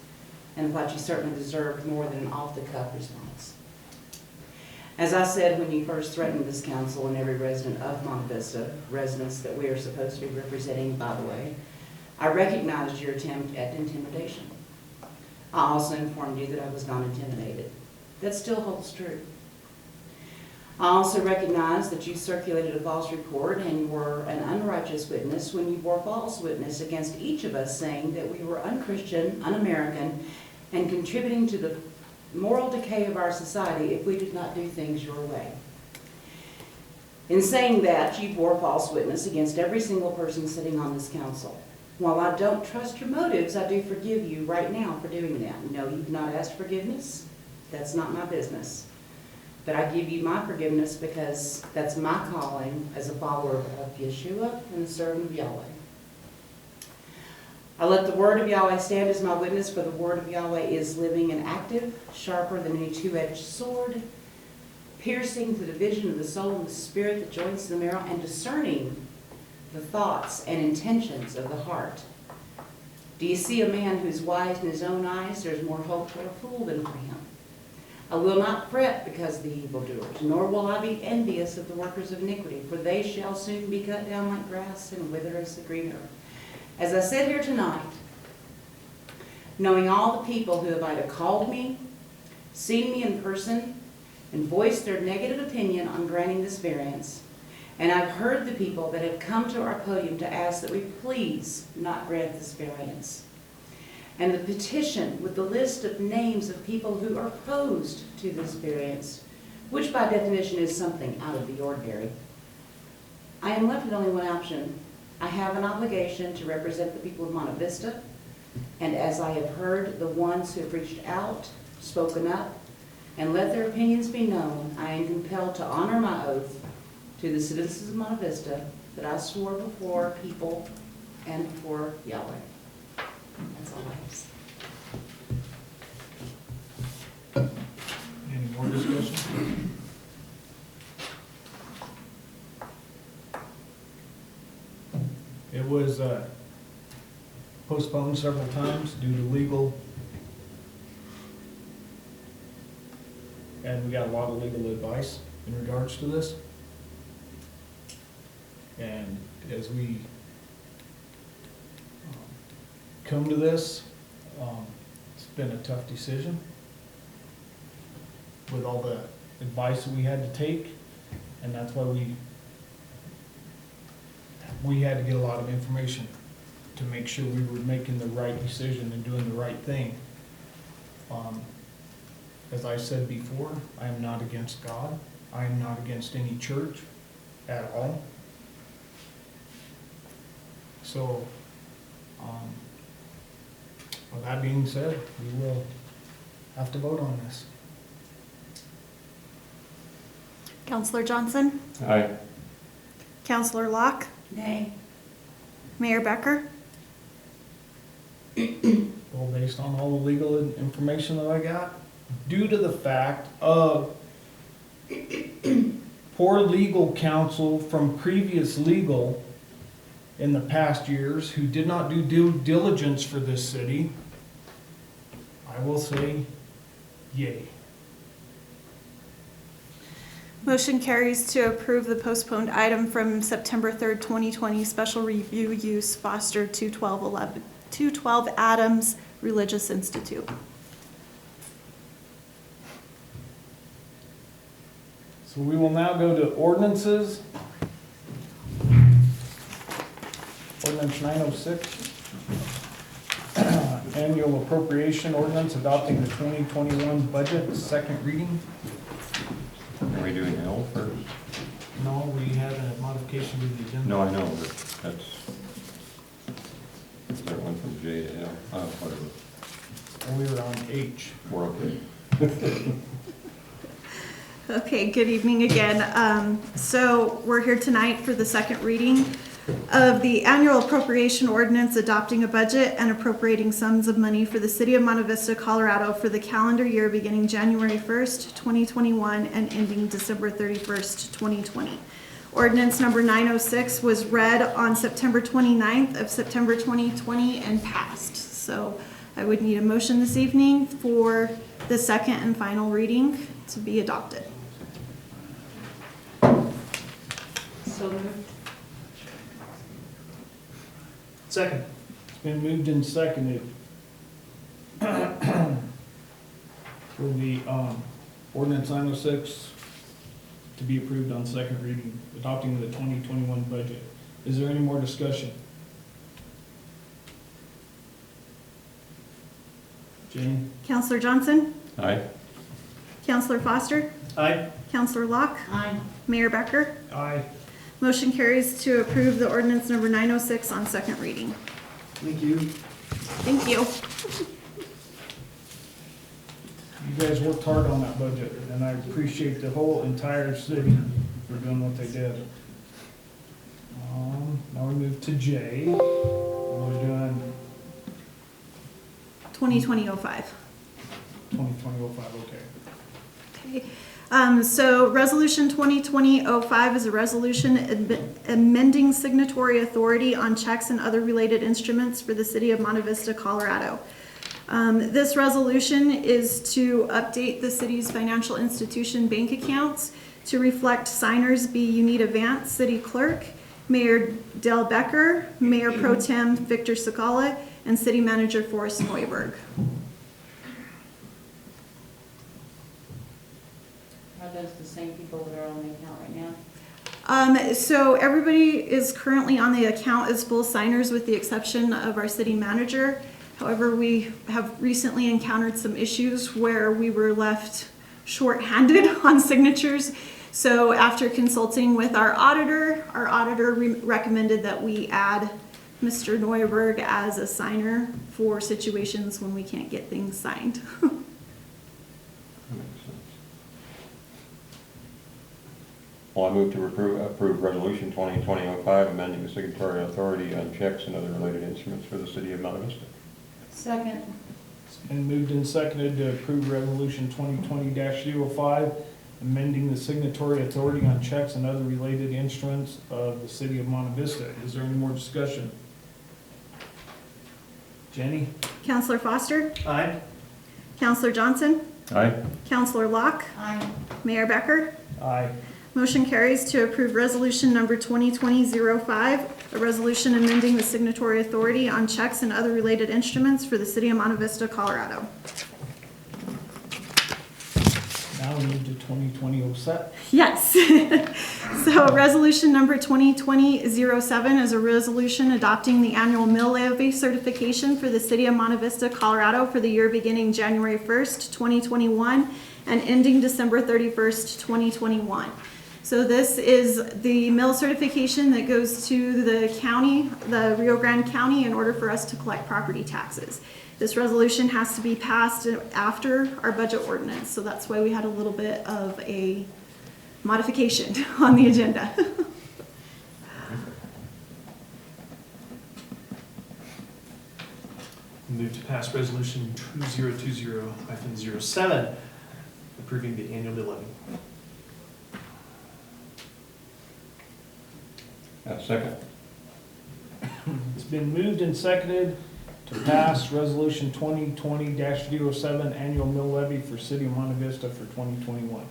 and what you certainly deserved more than an off-the-cuff response. As I said when you first threatened this council and every resident of Monte Vista, residents that we are supposed to be representing, by the way, I recognized your attempt at intimidation. I also informed you that I was not intimidated. That still holds true. I also recognize that you circulated a false report and were an unrighteous witness when you bore false witness against each of us, saying that we were un-Christian, un-American, and contributing to the moral decay of our society if we did not do things your way. In saying that, you bore false witness against every single person sitting on this council. While I don't trust your motives, I do forgive you right now for doing that. No, you've not asked forgiveness. That's not my business. But I give you my forgiveness because that's my calling as a follower of Yeshua and a servant of Yahweh. I let the word of Yahweh stand as my witness, for the word of Yahweh is living and active, sharper than any two-edged sword, piercing the division of the soul and the spirit that joins the marrow, and discerning the thoughts and intentions of the heart. Do you see a man who's wise in his own eyes? There's more hope for a fool than for him. I will not fret because of the evildoers, nor will I be envious of the workers of iniquity, for they shall soon be cut down like grass and wither as the green herb. As I sit here tonight, knowing all the people who have either called me, seen me in person, and voiced their negative opinion on granting this variance, and I've heard the people that have come to our podium to ask that we please not grant this variance, and the petition with the list of names of people who are opposed to this variance, which by definition is something out of the ordinary, I am left with only one option. I have an obligation to represent the people of Monte Vista, and as I have heard the ones who have reached out, spoken up, and let their opinions be known, I am compelled to honor my oath to the citizens of Monte Vista that I swore before people and before Yahweh. That's all I have to say. Any more discussion? It was postponed several times due to legal, and we got a lot of legal advice in regards to this. And as we come to this, it's been a tough decision with all the advice that we had to take, and that's why we had to get a lot of information to make sure we were making the right decision and doing the right thing. As I said before, I am not against God. I am not against any church at all. So, with that being said, we will have to vote on this. Counselor Johnson? Aye. Counselor Locke? Nay. Mayor Becker? Well, based on all the legal information that I got, due to the fact of poor legal counsel from previous legal in the past years who did not do due diligence for this city, I will say yay. Motion carries to approve the postponed item from September 3rd, 2020, special review use Foster 212 Adams Religious Institute. So we will now go to ordinances. Ordinance 906. Annual appropriation ordinance adopting the 2021 budget, second reading. Are we doing L first? No, we had a modification to the agenda. No, I know, but that went from J to L. Oh, whatever. And we were on H. We're okay. Okay, good evening again. So we're here tonight for the second reading of the annual appropriation ordinance adopting a budget and appropriating sums of money for the city of Monte Vista, Colorado for the calendar year beginning January 1st, 2021 and ending December 31st, 2020. Ordinance number 906 was read on September 29th of September 2020 and passed. So I would need a motion this evening for the second and final reading to be adopted. So moved. Second. It's been moved and seconded for the ordinance 906 to be approved on second reading, adopting the 2021 budget. Is there any more discussion? Jane? Counselor Johnson? Aye. Counselor Foster? Aye. Counselor Locke? Aye. Mayor Becker? Aye. Motion carries to approve the ordinance number 906 on second reading. Thank you. Thank you. You guys worked hard on that budget, and I appreciate the whole entire city for doing what they did. Now we move to J. We're doing 2020-05. 2020-05, okay. Okay. So Resolution 2020-05 is a resolution amending signatory authority on checks and other related instruments for the city of Monte Vista, Colorado. This resolution is to update the city's financial institution bank accounts to reflect signers be Unita Vance, city clerk, Mayor Del Becker, Mayor Pro Tem Victor Sakala, and city manager Forrest Neuberg. Are those the same people that are on the account right now? So everybody is currently on the account as full signers with the exception of our city manager. However, we have recently encountered some issues where we were left short-handed on signatures. So after consulting with our auditor recommended that we add Mr. Neuberg as a signer for situations when we can't get things signed. That makes sense. Well, I move to approve Resolution 2020-05, amending the signatory authority on checks and other related instruments for the city of Monte Vista. Second. It's been moved and seconded to approve Resolution 2020-05, amending the signatory authority on checks and other related instruments of the city of Monte Vista. Is there any more discussion? Jenny? Counselor Foster? Aye. Counselor Johnson? Aye. Counselor Locke? Aye. Mayor Becker? Aye. Motion carries to approve resolution number 2020-05, a resolution amending the signatory authority on checks and other related instruments for the city of Monte Vista, Colorado. Now we move to 2020-07. Yes. So resolution number 2020-07 is a resolution adopting the annual mill levy certification for the city of Monte Vista, Colorado for the year beginning January 1st, 2021 and ending December 31st, 2021. So this is the mill certification that goes to the county, the Rio Grande County, in order for us to collect property taxes. This resolution has to be passed after our budget ordinance, so that's why we had a little bit of a modification on the agenda. Move to pass resolution 2020-07, approving the annual mill levy. Second. It's been moved and seconded to pass Resolution 2020-07, annual mill levy for City of Monte Vista for 2021.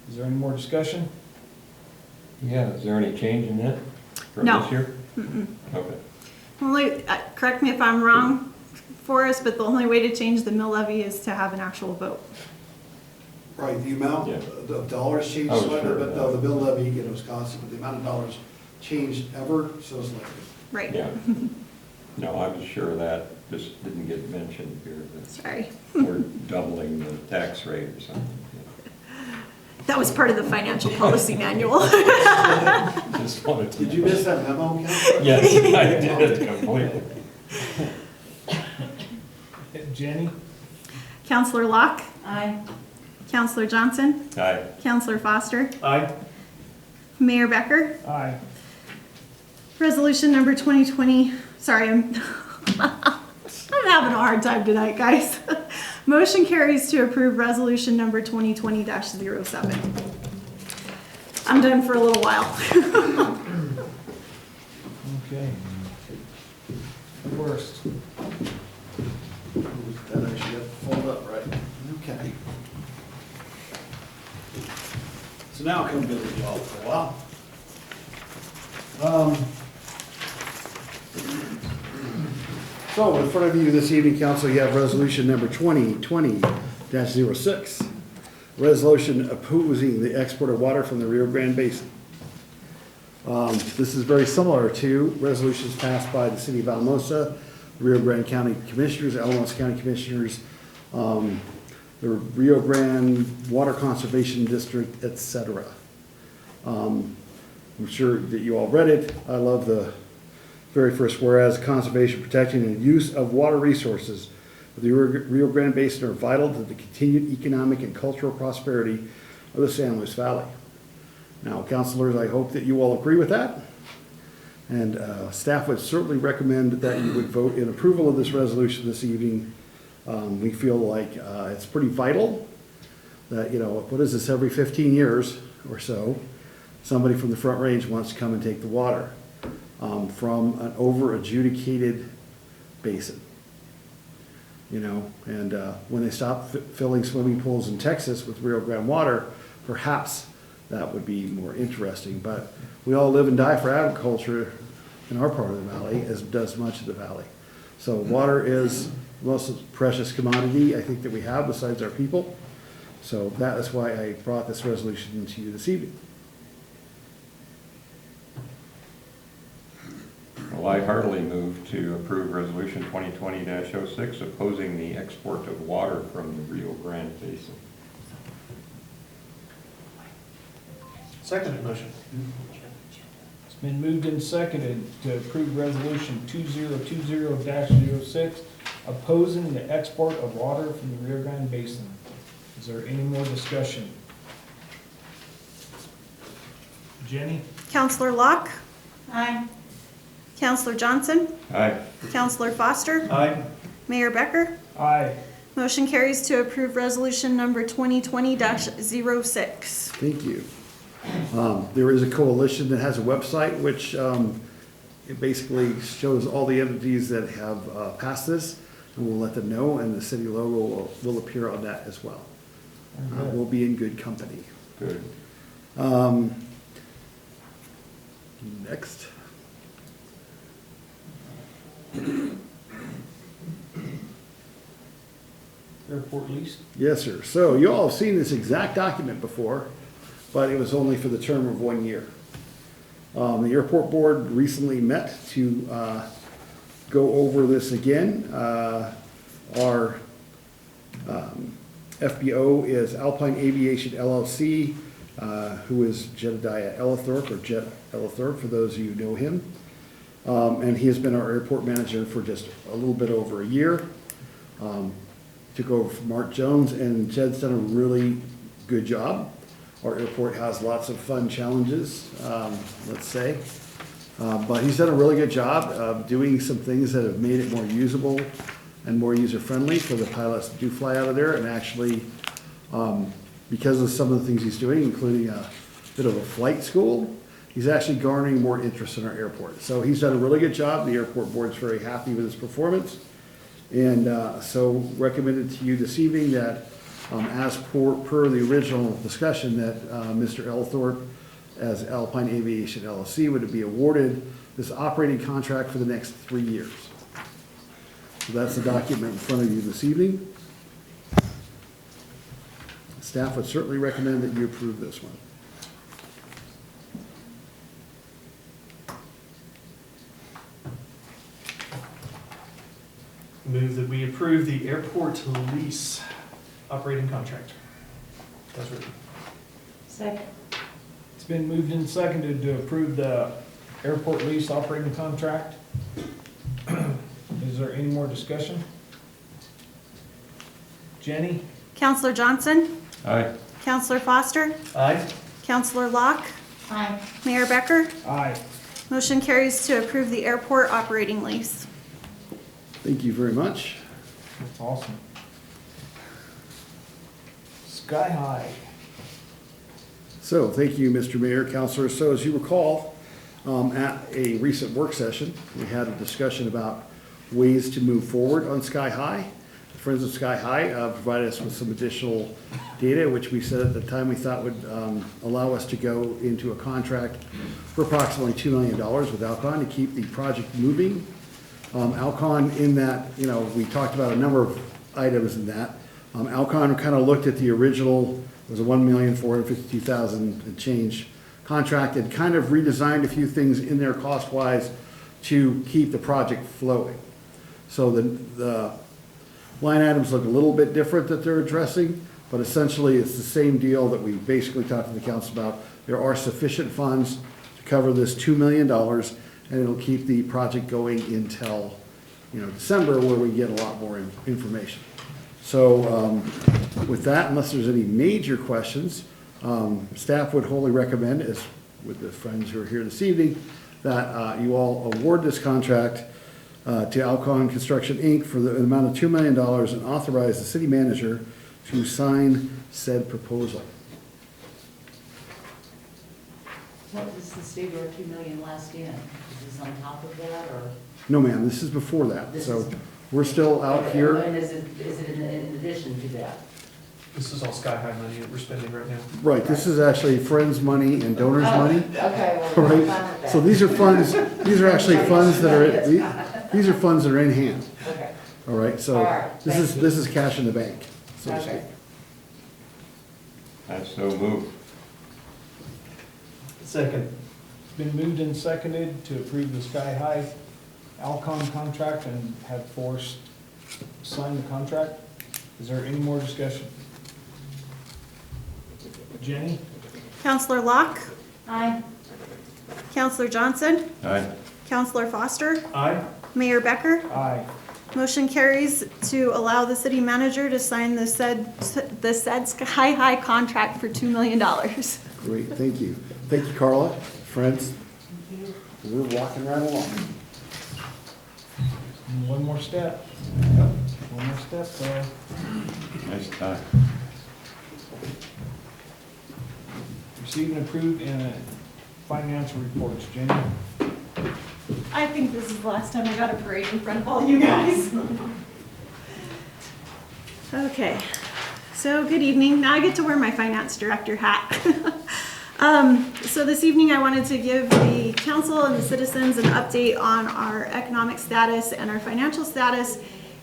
Is there any more discussion? Yeah, is there any change in it from No. this year? Mm-mm. Okay. Only, correct me if I'm wrong, Forrest, but the only way to change the mill levy is to have an actual vote. Right, the amount Yeah. of dollars changed Oh, slightly, sure, but yeah. no, the bill levy, you know, is constant, but the amount of dollars changed ever so slightly. Right. Yeah. No, I was sure that just didn't get mentioned here, that Sorry. we're doubling the tax rate or something. That was part of the financial policy manual. Just wanted to. Did you miss that memo, Councilor? Yes, I did completely. Jenny? Counselor Locke? Aye. Counselor Johnson? Aye. Counselor Foster? Aye. Mayor Becker? Aye. Resolution number 2020, sorry, I'm having a hard time tonight, guys. Motion carries to approve resolution number 2020-07. I'm done for a little while. Okay. Worst. That actually got folded up, right? Okay. So now I'll come visit y'all for a while. So in front of you this evening, council, you have resolution number 2020-06. Resolution opposing the export of water from the Rio Grande Basin. This is very similar to resolutions passed by the city of Alamosa, the Rio Grande County Commissioners, Alamosa County Commissioners, the Rio Grande Water Conservation District, etc. I'm sure that you all read it. I love the very first whereas conservation, protecting, and use of water resources of the Rio Grande Basin are vital to the continued economic and cultural prosperity of the San Luis Valley. Now, councilors, I hope that you all agree with that. And staff would certainly recommend that you would vote in approval of this resolution this evening. We feel like it's pretty vital that, you know, what is this, every 15 years or so, somebody from the Front Range wants to come and take the water from an over-adjudicated basin. You know, and when they stop filling swimming pools in Texas with Rio Grande water, perhaps that would be more interesting. But we all live and die for agriculture in our part of the valley, as does much of the valley. So water is the most precious commodity I think that we have besides our people. So that is why I brought this resolution to you this evening. Well, I heartily move to approve Resolution 2020-06, opposing the export of water from the Rio Grande Basin. Second motion. It's been moved and seconded to approve resolution 2020-06, opposing the export of water from the Rio Grande Basin. Is there any more discussion? Jenny? Counselor Locke? Aye. Counselor Johnson? Aye. Counselor Foster? Aye. Mayor Becker? Aye. Motion carries to approve resolution number 2020-06. Thank you. There is a coalition that has a website which it basically shows all the entities that have passed this, and we'll let them know, and the city logo will appear on that as well. We'll be in good company. Good. Next. Airport lease? Yes, sir. So you all have seen this exact document before, but it was only for the term of 1 year. The airport board recently met to go over this again. Our FBO is Alpine Aviation LLC, who is Jedediah Ellithorpe, or Jed Ellithorpe, for those of you who know him. And he has been our airport manager for just a little bit over a year. Took over from Mark Jones, and Jed's done a really good job. Our airport has lots of fun challenges, let's say. But he's done a really good job of doing some things that have made it more usable and more user-friendly for the pilots to do fly out of there. And actually, because of some of the things he's doing, including a bit of a flight school, he's actually garnering more interest in our airport. So he's done a really good job. The airport board's very happy with his performance. And so recommended to you this evening that, as per the original discussion, that Mr. Ellithorpe, as Alpine Aviation LLC, would be awarded this operating contract for the next 3 years. So that's the document in front of you this evening. Staff would certainly recommend that you approve this one. Move that we approve the airport lease operating contract. That's written. Second. It's been moved and seconded to approve the airport lease operating contract. Is there any more discussion? Jenny? Counselor Johnson? Aye. Counselor Foster? Aye. Counselor Locke? Aye. Mayor Becker? Aye. Motion carries to approve the airport operating lease. Thank you very much. That's awesome. Sky High. So, thank you, Mr. Mayor, Councilor. So, as you recall, at a recent work session, we had a discussion about ways to move forward on Sky High. The Friends of Sky High provided us with some additional data, which we said at the time we thought would allow us to go into a contract for approximately $2 million with Alcon to keep the project moving. Alcon, in that, we talked about a number of items in that. Alcon kind of looked at the original, it was a $1,452,000 and change contract, and kind of redesigned a few things in there cost-wise to keep the project flowing. So the line items look a little bit different that they're addressing, but essentially it's the same deal that we basically talked to the council about. There are sufficient funds to cover this $2 million, and it'll keep the project going until, December, where we get a lot more information. So with that, unless there's any major questions, staff would wholly recommend, as with the friends who are here this evening, that you all award this contract to Alcon Construction, Inc. for the amount of $2 million and authorize the city manager to sign said proposal. What was the figure of 2 million last in? Is this on top of that, or? No, ma'am, this is before that. This So is- we're still out here. And is it in addition to that? This is all Sky High money that we're spending right now. Right, this is actually friends' money and donors' money. Okay, well, All we're right, fine with that. so these are funds, these are actually funds that are, these are funds that are in hand. Okay, All right, so All right, this thank is, you. this is cash in the bank, so to speak. okay. I so move. Second. It's been moved and seconded to approve the Sky High Alcon contract and have Forrest sign the contract. Is there any more discussion? Jenny? Counselor Locke? Aye. Counselor Johnson? Aye. Counselor Foster? Aye. Mayor Becker? Aye. Motion carries to allow the city manager to sign the said Sky High contract for $2 million. Great, thank you. Thank you, Carla. Friends, we're walking right along. And one more step. One more step, Nice time. receive and approve financial reports. Jenny? I think this is the last time I got a parade in front of all you guys. Okay, so good evening. Now I get to wear my finance director hat. So this evening I wanted to give the council and the citizens an update on our economic status and our financial status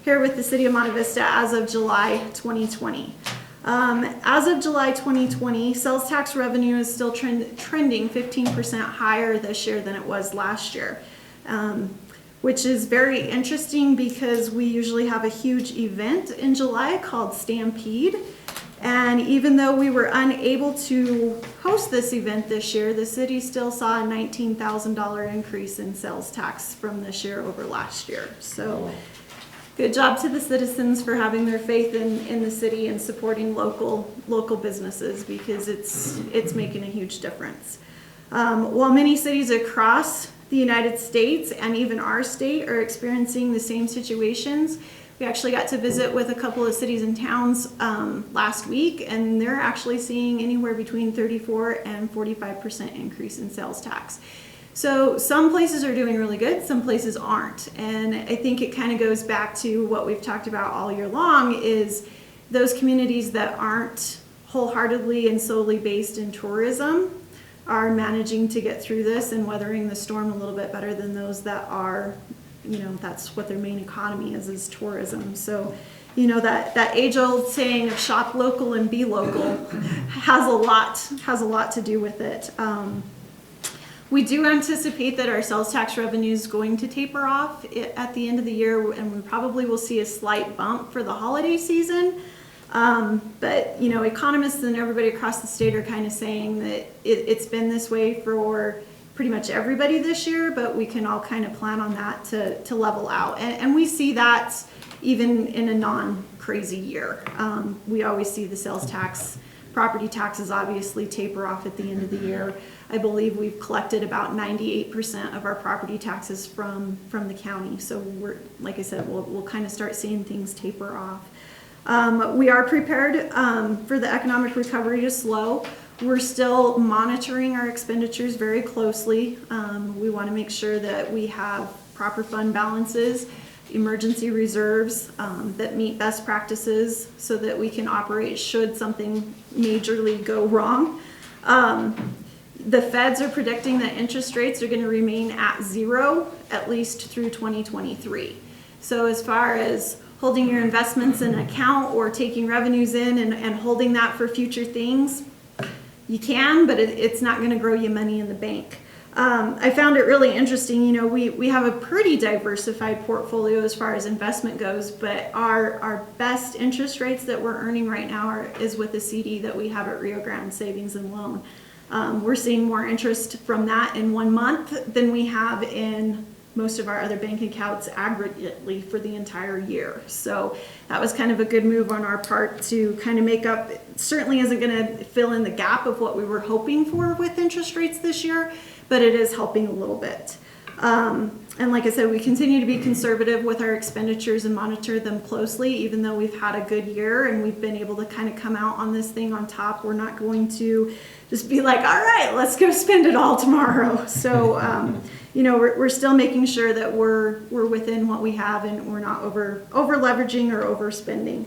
here with the city of Monte Vista as of July 2020. As of July 2020, sales tax revenue is still trending 15% higher this year than it was last year, which is very interesting because we usually have a huge event in July called Stampede. And even though we were unable to host this event this year, the city still saw a $19,000 increase in sales tax from this year over last year. So good job to the citizens for having their faith in the city and supporting local businesses, because it's making a huge difference. While many cities across the United States and even our state are experiencing the same situations, we actually got to visit with a couple of cities and towns last week, and they're actually seeing anywhere between 34 and 45% increase in sales tax. So some places are doing really good, some places aren't. And I think it kind of goes back to what we've talked about all year long, is those communities that aren't wholeheartedly and solely based in tourism are managing to get through this and weathering the storm a little bit better than those that are, you know, that's what their main economy is tourism. So, you know, that age-old saying of shop local and be local has a lot to do with it. We do anticipate that our sales tax revenue is going to taper off at the end of the year, and we probably will see a slight bump for the holiday season. But, you know, economists and everybody across the state are kind of saying that it's been this way for pretty much everybody this year, but we can all kind of plan on that to level out. And we see that even in a non-crazy year. We always see the sales tax, property taxes obviously taper off at the end of the year. I believe we've collected about 98% of our property taxes from the county. So we're, like I said, we'll kind of start seeing things taper off. We are prepared for the economic recovery to slow. We're still monitoring our expenditures very closely. We want to make sure that we have proper fund balances, emergency reserves that meet best practices so that we can operate should something majorly go wrong. The feds are predicting that interest rates are going to remain at zero at least through 2023. So as far as holding your investments in an account or taking revenues in and holding that for future things, you can, but it's not going to grow you money in the bank. I found it really interesting. You know, we have a pretty diversified portfolio as far as investment goes, but our best interest rates that we're earning right now is with the CD that we have at Rio Grande Savings and Loan. We're seeing more interest from that in 1 month than we have in most of our other bank accounts aggregately for the entire year. So that was kind of a good move on our part to kind of make up. It certainly isn't going to fill in the gap of what we were hoping for with interest rates this year, but it is helping a little bit. And like I said, we continue to be conservative with our expenditures and monitor them closely, even though we've had a good year and we've been able to kind of come out on this thing on top. We're not going to just be like, all right, let's go spend it all tomorrow. So, you know, we're still making sure that we're within what we have and we're not over leveraging or overspending.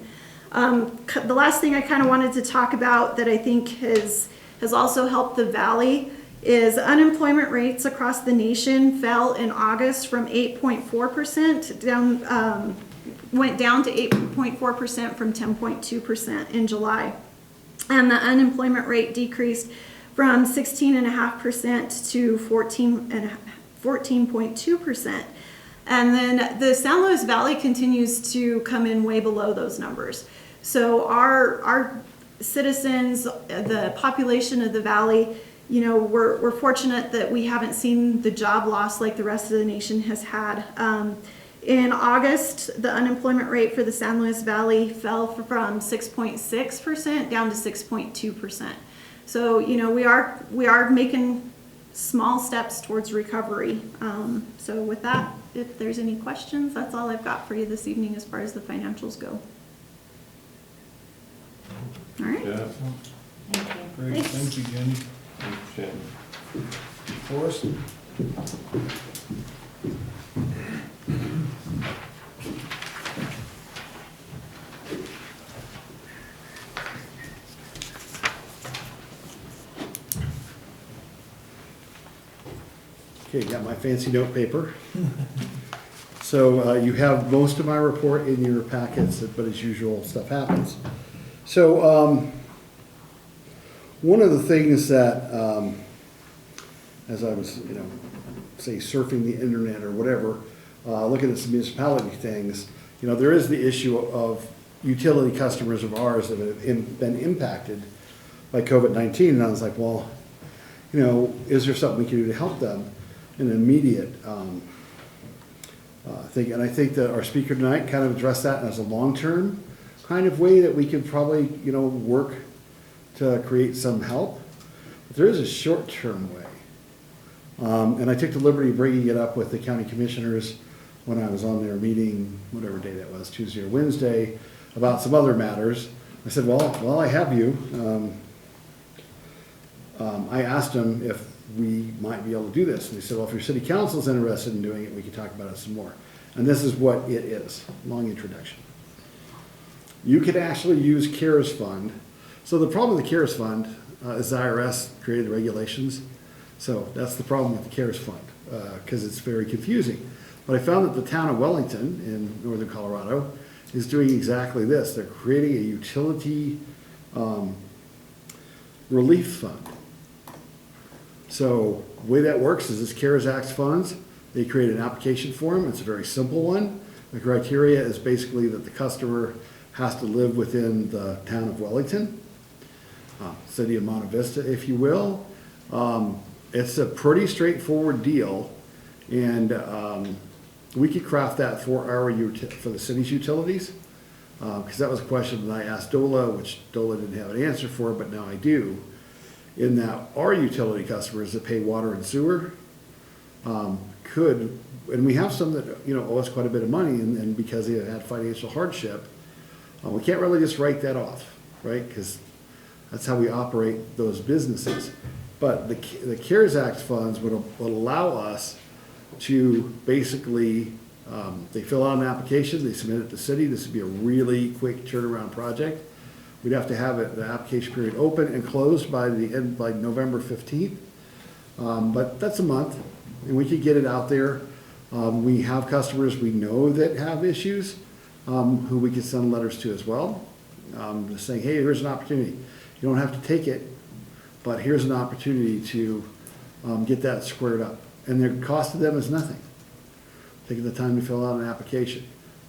The last thing I kind of wanted to talk about that I think has also helped the Valley is unemployment rates across the nation fell in August from 8.4% down, went down to 8.4% from 10.2% in July. And the unemployment rate decreased from 16.5% to 14.2%. And then the San Luis Valley continues to come in way below those numbers. So our citizens, the population of the Valley, you know, we're fortunate that we haven't seen the job loss like the rest of the nation has had. In August, the unemployment rate for the San Luis Valley fell from 6.6% down to 6.2%. So, you know, we are making small steps towards recovery. So with that, if there's any questions, that's all I've got for you this evening as far as the financials go. All right. Yeah, Great, Thanks. thank you, Jenny. thanks, Jen. Forrest? Okay, got my fancy note paper. So you have most of my report in your packets, but as usual, stuff happens. So one of the things that, as I was, say surfing the internet or whatever, looking at some municipality things, there is the issue of utility customers of ours that have been impacted by COVID-19. And I was like, well, is there something we can do to help them in an immediate thing? And I think that our speaker tonight kind of addressed that as a long-term kind of way that we could probably, work to create some help. But there is a short-term way. And I took the liberty of bringing it up with the county commissioners when I was on their meeting, whatever day that was, Tuesday or Wednesday, about some other matters. I said, well, while I have you, I asked them if we might be able to do this. And they said, well, if your city council is interested in doing it, we can talk about it some more. And this is what it is, long introduction. You could actually use CARES Fund. So the problem with the CARES Fund is the IRS created the regulations. So that's the problem with the CARES Fund, because it's very confusing. But I found that the town of Wellington in northern Colorado is doing exactly this. They're creating a utility relief fund. So the way that works is this CARES Act funds, they create an application form. It's a very simple one. The criteria is basically that the customer has to live within the town of Wellington, city of Monte Vista, if you will. It's a pretty straightforward deal, and we could craft that for for the city's utilities, because that was a question that I asked DOLA, which DOLA didn't have an answer for, but now I do. In that our utility customers that pay water and sewer could, and we have some that owe us quite a bit of money, and because they have had financial hardship, we can't really just write that off, right? Because that's how we operate those businesses. But the CARES Act funds would allow us to basically, they fill out an application, they submit it to the city. This would be a really quick turnaround project. We'd have to have the application period open and closed by November 15th. But that's a month, and we could get it out there. We have customers we know that have issues, who we could send letters to as well. Just saying, hey, here's an opportunity. You don't have to take it, but here's an opportunity to get that squared up. And the cost to them is nothing. Taking the time to fill out an application.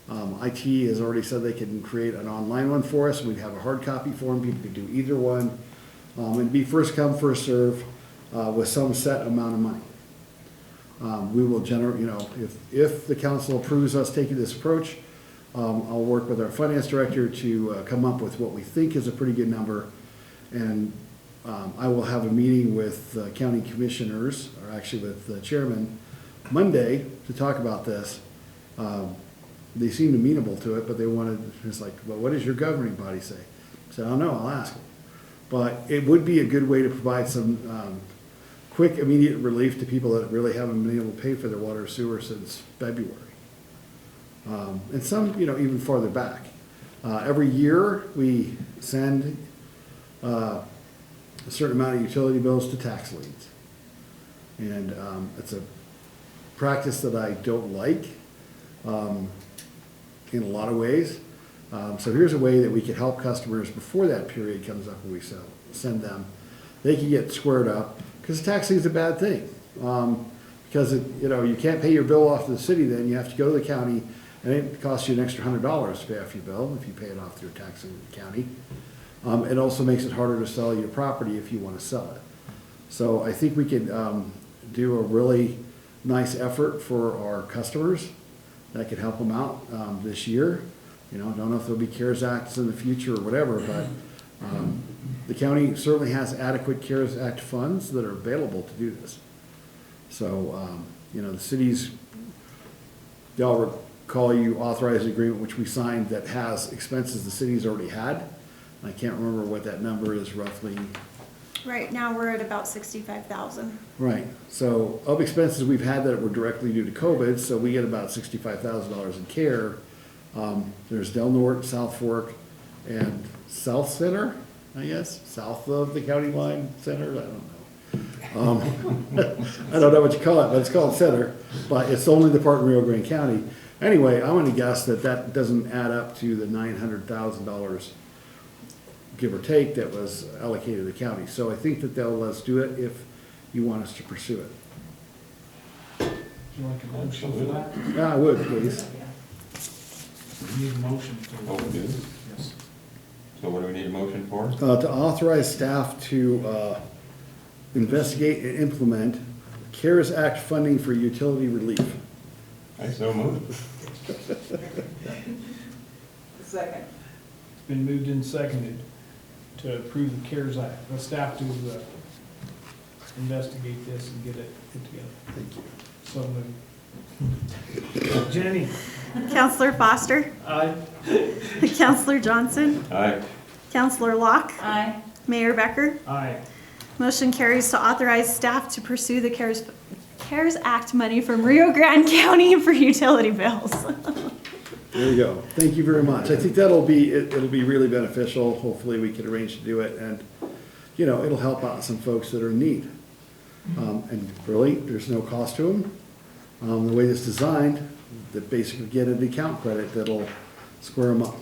IT has already said they can create an online one for us. We'd have a hard copy form. People could do either one. It'd be first come, first serve, with some set amount of money. We will generate, if the council approves us taking this approach, I'll work with our finance director to come up with what we think is a pretty good number. And I will have a meeting with county commissioners, or actually with the chairman, Monday to talk about this. They seemed amenable to it, but they wanted, it's like, well, what does your governing body say? So I don't know, I'll ask them. But it would be a good way to provide some quick, immediate relief to people that really haven't been able to pay for their water or sewer since February. And some, even farther back. Every year, we send a certain amount of utility bills to tax liens. And it's a practice that I don't like in a lot of ways. So here's a way that we could help customers before that period comes up when we send them. They can get squared up, because tax lien is a bad thing. Because you can't pay your bill off to the city, then you have to go to the county, and it costs you an extra $100 to pay off your bill if you pay it off through tax lien in the county. It also makes it harder to sell your property if you want to sell it. So I think we could do a really nice effort for our customers that could help them out this year. Don't know if there'll be CARES Acts in the future or whatever, but The county certainly has adequate CARES Act funds that are available to do this. So, you know, the cities, y'all recall you authorized an agreement which we signed that has expenses the city's already had. I can't remember what that number is roughly. Right now, we're at about 65,000. Right, so of expenses we've had that were directly due to COVID, so we get about $65,000 in care. There's Del Norte, South Fork, and South Center, I guess, south of the county line center, I don't know. I don't know what you call it, but it's called Center, but it's the only department in Rio Grande County. Anyway, I'm gonna guess that that doesn't add up to the $900,000, give or take, that was allocated to the county. So I think that they'll let us do it if you want us to pursue it. Would you like a motion for that? Yeah, I would, please. We need a motion to. Oh, we do? Yes. So what do we need a motion for? To authorize staff to investigate and implement CARES Act funding for utility relief. I so moved. Second. It's been moved and seconded to approve the CARES Act. The staff to investigate this and get it put together. Thank you. So moved. Jenny? Counselor Foster? Aye. Counselor Johnson? Aye. Counselor Locke? Aye. Mayor Becker? Aye. Motion carries to authorize staff to pursue the CARES Act money from Rio Grande County for utility bills. There you go. Thank you very much. I think that'll be, it'll be really beneficial. Hopefully we can arrange to do it and, you know, it'll help out some folks that are in need. And really, there's no cost to them. The way it's designed, they basically get an account credit that'll square them up,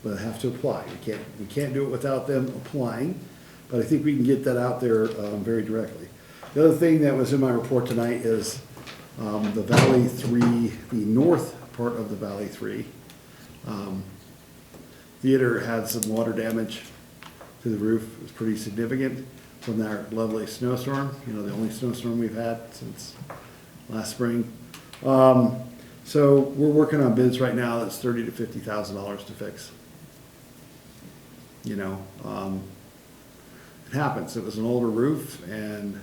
but they have to apply. We can't do it without them applying, but I think we can get that out there very directly. The other thing that was in my report tonight is the Valley 3, the north part of the Valley 3. Theater had some water damage to the roof. It was pretty significant from that lovely snowstorm, you know, the only snowstorm we've had since last spring. So we're working on bids right now that's $30,000 to $50,000 to fix. You know, it happens. It was an older roof and,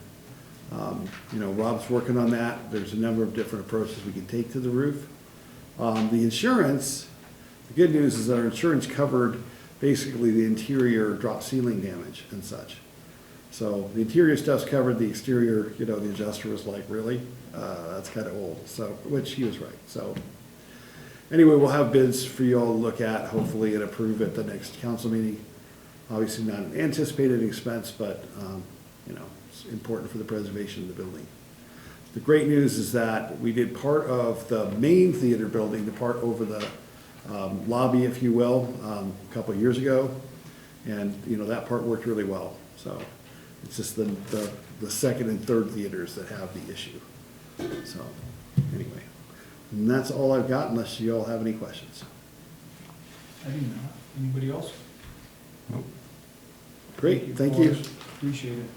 you know, Rob's working on that. There's a number of different approaches we can take to the roof. The insurance, the good news is that our insurance covered basically the interior drop ceiling damage and such. So the interior stuff's covered, the exterior, you know, the adjuster was like, really? That's kind of old, so, which he was right. So anyway, we'll have bids for you all to look at, hopefully, and approve at the next council meeting. Obviously not an anticipated expense, but, you know, it's important for the preservation of the building. The great news is that we did part of the main theater building, the part over the lobby, if you will, a couple of years ago. And, you know, that part worked really well. So it's just the second and third theaters that have the issue. So anyway, and that's all I've got unless you all have any questions. I do not. Anybody else? Nope. Great, thank you. Forrest. Appreciate it.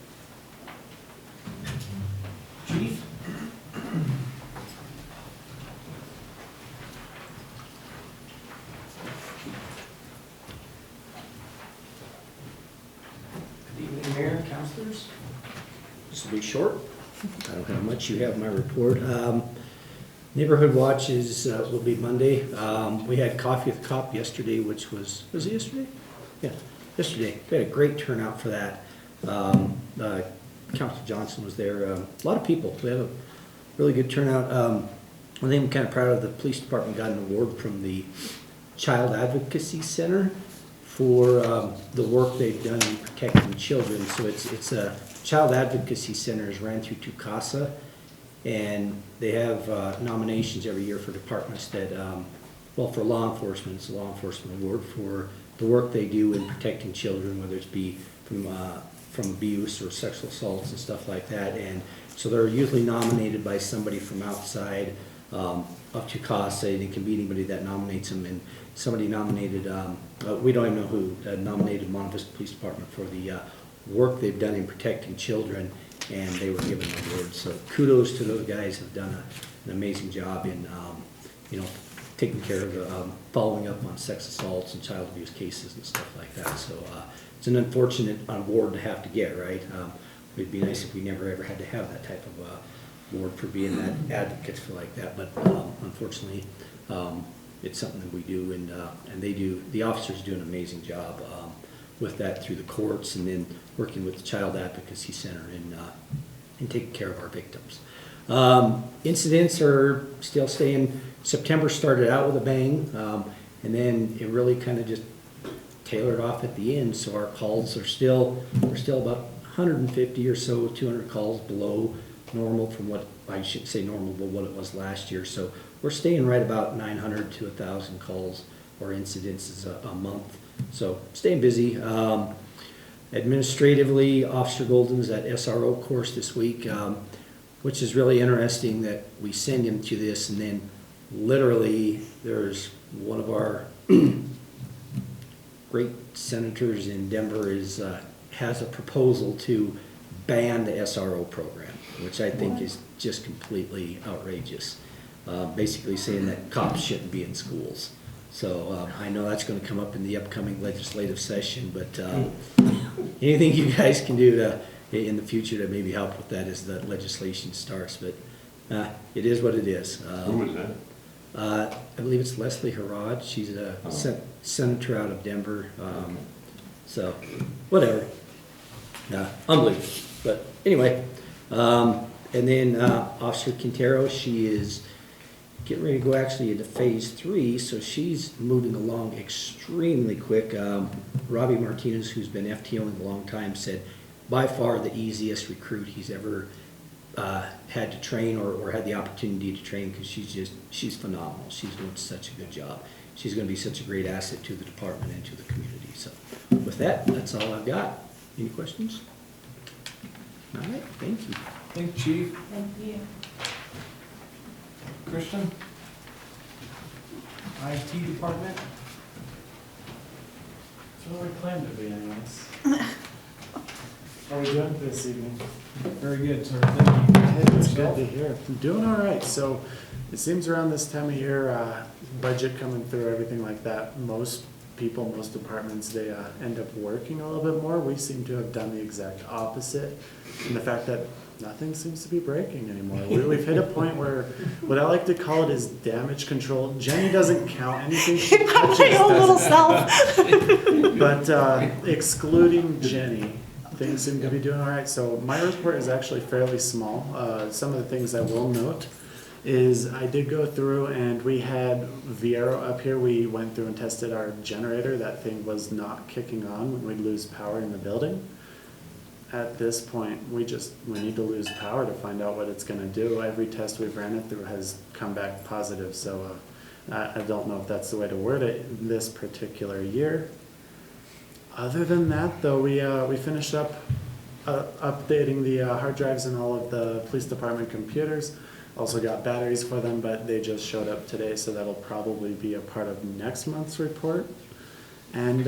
Chief? Good evening, Mayor and Councilors. This will be short. I don't have much. You have my report. Neighborhood Watch will be Monday. We had Coffee with the Cop yesterday, which was it yesterday? Yeah, yesterday. We had a great turnout for that. Councilor Johnson was there. A lot of people. We had a really good turnout. I think I'm kind of proud of the police department got an award from the Child Advocacy Center for the work they've done in protecting children. So it's a Child Advocacy Center is ran through TUCASA, and they have nominations every year for departments that, well, for law enforcement, it's a law enforcement award for the work they do in protecting children, whether it's be from abuse or sexual assaults and stuff like that. And so they're usually nominated by somebody from outside of TUCASA. It can be anybody that nominates them, and somebody nominated, we don't even know who, nominated Monte Vista Police Department for the work they've done in protecting children, and they were given an award. So kudos to those guys who've done an amazing job in, you know, taking care of the, following up on sex assaults and child abuse cases and stuff like that. So it's an unfortunate award to have to get, right? It'd be nice if we never ever had to have that type of award for being that advocate for like that, but unfortunately, it's something that we do, and they do. The officers do an amazing job with that through the courts, and then working with the Child Advocacy Center and taking care of our victims. Incidents are still staying. September started out with a bang, and then it really kind of just tailored off at the end. So our calls are still, we're still about 150 or so, 200 calls below normal from what, I should say normal, but what it was last year. So we're staying right about 900 to 1,000 calls or incidences a month. So staying busy. Administratively, Officer Golden's at SRO course this week, which is really interesting that we send him to this, and then literally there's one of our great senators in Denver has a proposal to ban the SRO program, which I think is just completely outrageous. Basically saying that cops shouldn't be in schools. So I know that's going to come up in the upcoming legislative session, but anything you guys can do to in the future to maybe help with that as the legislation starts. But it is what it is. Who was that? I believe it's Leslie Harrod. She's a senator out of Denver. So whatever. Unbelievable. But anyway, and then Officer Quintero, she is getting ready to go actually into phase 3, so she's moving along extremely quick. Robbie Martinez, who's been FTOing a long time, said by far the easiest recruit he's ever had to train or had the opportunity to train, because she's phenomenal. She's doing such a good job. She's going to be such a great asset to the department and to the community. So with that, that's all I've got. Any questions? All right, thank you. Thank you, Chief. Thank you. Christian? IT department? That's what we planned to be anyways. How are we doing this evening? Very good, sir. Thank you. Hey, it's good to hear. I'm doing all right. So it seems around this time of year, budget coming through, everything like that, most people, most departments, they end up working a little bit more. We seem to have done the exact opposite, and the fact that nothing seems to be breaking anymore. We've hit a point where what I like to call it is damage control. Jenny doesn't count anything she touches. My own little self. But excluding Jenny, things seem to be doing all right. So my report is actually fairly small. Some of the things I will note is I did go through and we had Viero up here. We went through and tested our generator. That thing was not kicking on when we'd lose power in the building. At this point, we need to lose power to find out what it's going to do. Every test we've ran it through has come back positive, so I don't know if that's the way to word it this particular year. Other than that, though, we finished up updating the hard drives in all of the police department computers. Also got batteries for them, but they just showed up today, so that'll probably be a part of next month's report. And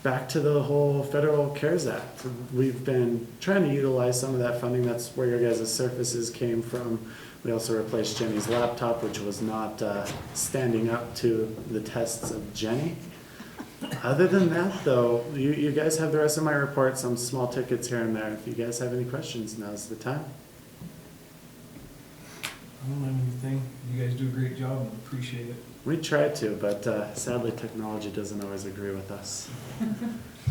back to the whole Federal CARES Act. We've been trying to utilize some of that funding. That's where your guys' surfaces came from. We also replaced Jenny's laptop, which was not standing up to the tests of Jenny. Other than that, though, you guys have the rest of my report, some small tickets here and there. If you guys have any questions, now's the time. I don't have anything. You guys do a great job and appreciate it. We try to, but sadly technology doesn't always agree with us.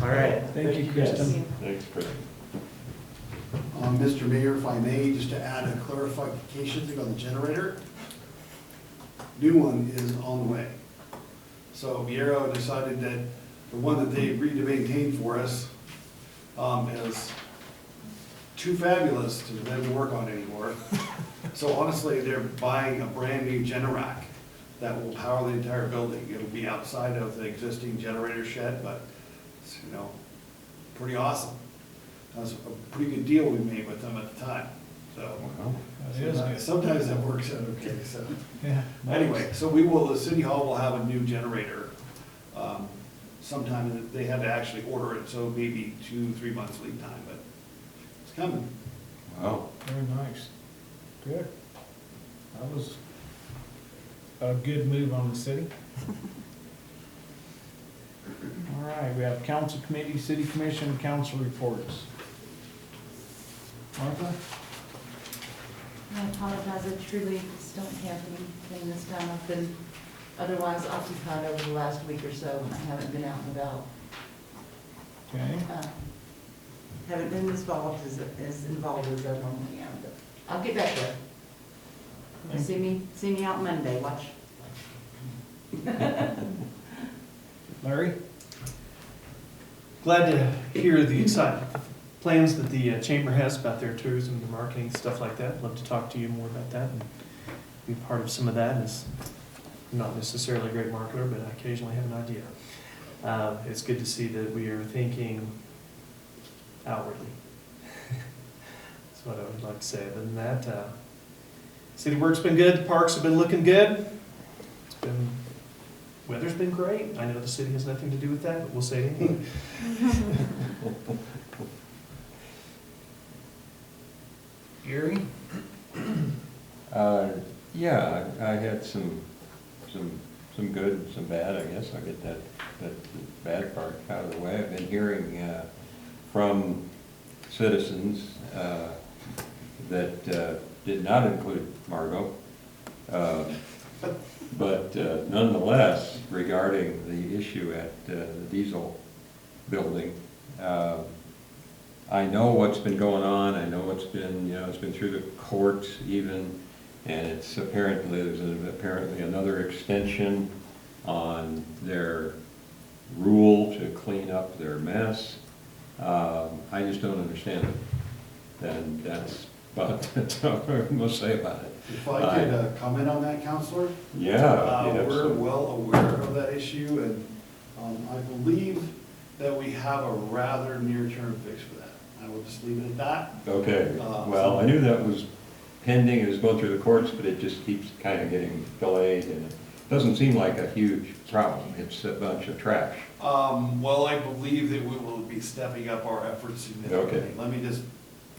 All right. Thank you, Kristen. Thanks, Chris. Mr. Mayor, if I may, just to add a clarification thing on the generator. New one is on the way. So Viero decided that the one that they agreed to maintain for us is too fabulous to then work on anymore. So honestly, they're buying a brand new Generac that will power the entire building. It'll be outside of the existing generator shed, but it's, pretty awesome. That was a pretty good deal we made with them at the time. So That is good. sometimes that works out okay. So Yeah. anyway, so the City Hall will have a new generator sometime. They had to actually order it, so maybe 2-3 months lead time, but it's coming. Wow. Very nice. Good. That was a good move on the city. All right, we have council committee, city commission, council reports. Martha? I apologize, I truly just don't have anything this time. I've been otherwise occupied over the last week or so, and I haven't been out and about. Okay. Haven't been as involved as I normally am, but I'll get back there. See me out Monday, watch. Larry? Glad to hear the exciting plans that the chamber has about their tourism, their marketing, stuff like that. Love to talk to you more about that and be part of some of that. As not necessarily a great marketer, but I occasionally have an idea. It's good to see that we are thinking outwardly. That's what I would like to say. Other than that, city work's been good. The parks have been looking good. Weather's been great. I know the city has nothing to do with that, but we'll say it anyway. Gary? Yeah, I had some good and some bad, I guess. I'll get that bad part out of the way. I've been hearing from citizens that did not include Margot, but nonetheless, regarding the issue at the diesel building, I know what's been going on. I know what's been, it's been through the courts even, and it's there's apparently another extension on their rule to clean up their mess. I just don't understand it, and that's all I'm going to say about it. If I could comment on that, Counselor? Yeah. We're well aware of that issue, and I believe that we have a rather near-term fix for that. I will just leave it at that. Okay, well, I knew that was pending, it was going through the courts, but it just keeps kind of getting delayed, and it doesn't seem like a huge problem. It's a bunch of trash. Well, I believe that we will be stepping up our efforts significantly. Okay. Let me just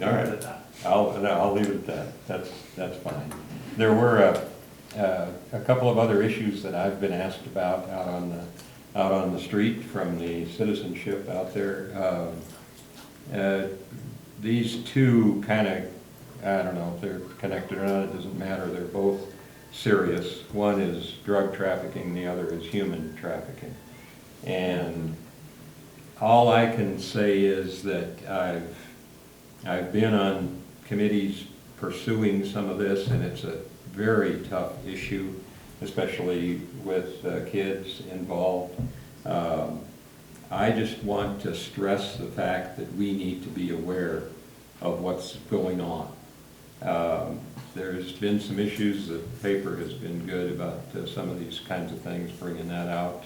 All right. leave it at that. I'll leave it at that. That's fine. There were a couple of other issues that I've been asked about out on the street from the citizenship out there. These two kind of, I don't know if they're connected or not, it doesn't matter. They're both serious. One is drug trafficking, the other is human trafficking. And all I can say is that I've been on committees pursuing some of this, and it's a very tough issue, especially with kids involved. I just want to stress the fact that we need to be aware of what's going on. There's been some issues, the paper has been good about some of these kinds of things, bringing that out.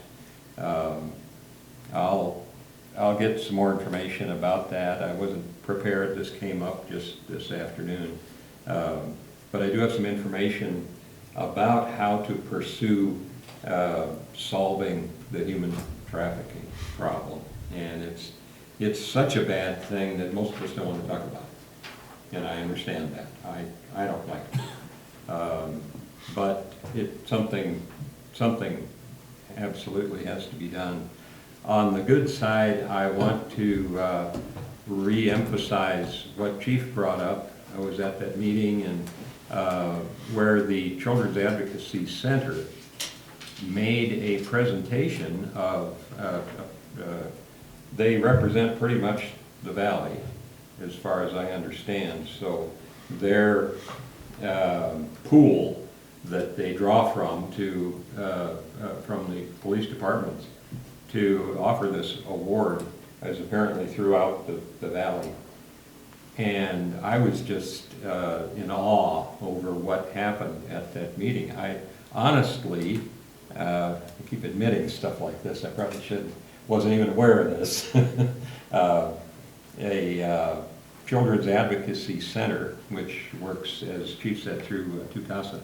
I'll get some more information about that. I wasn't prepared, this came up just this afternoon. But I do have some information about how to pursue solving the human trafficking problem. And it's such a bad thing that most of us don't want to talk about it. And I understand that. I don't like it. But something absolutely has to be done. On the good side, I want to re-emphasize what Chief brought up. I was at that meeting and where the Children's Advocacy Center made a presentation of, they represent pretty much the valley as far as I understand. So their pool that they draw from from the police departments to offer this award is apparently throughout the valley. And I was just in awe over what happened at that meeting. I honestly, I keep admitting stuff like this, I probably wasn't even aware of this. A Children's Advocacy Center, which works, as Chief said, through TUCASA.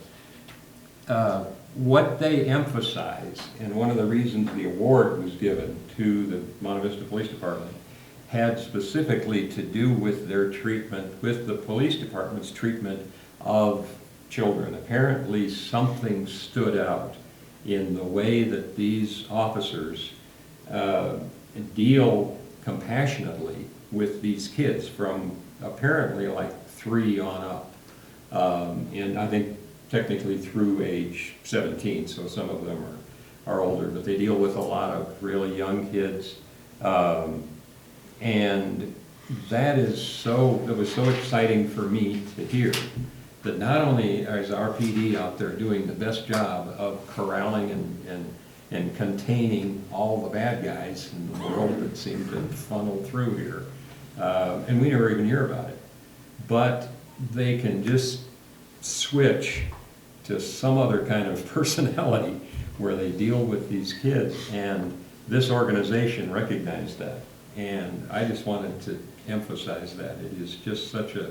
What they emphasize, and one of the reasons the award was given to the Monte Vista Police Department, had specifically to do with their treatment, with the police department's treatment of children. Apparently something stood out in the way that these officers deal compassionately with these kids from apparently like 3 on up. And I think technically through age 17, so some of them are older, but they deal with a lot of really young kids. And that is it was so exciting for me to hear that not only is our PD out there doing the best job of corralling and containing all the bad guys in the world that seem to funnel through here, and we never even hear about it, but they can just switch to some other kind of personality where they deal with these kids, and this organization recognized that. And I just wanted to emphasize that. It is just such a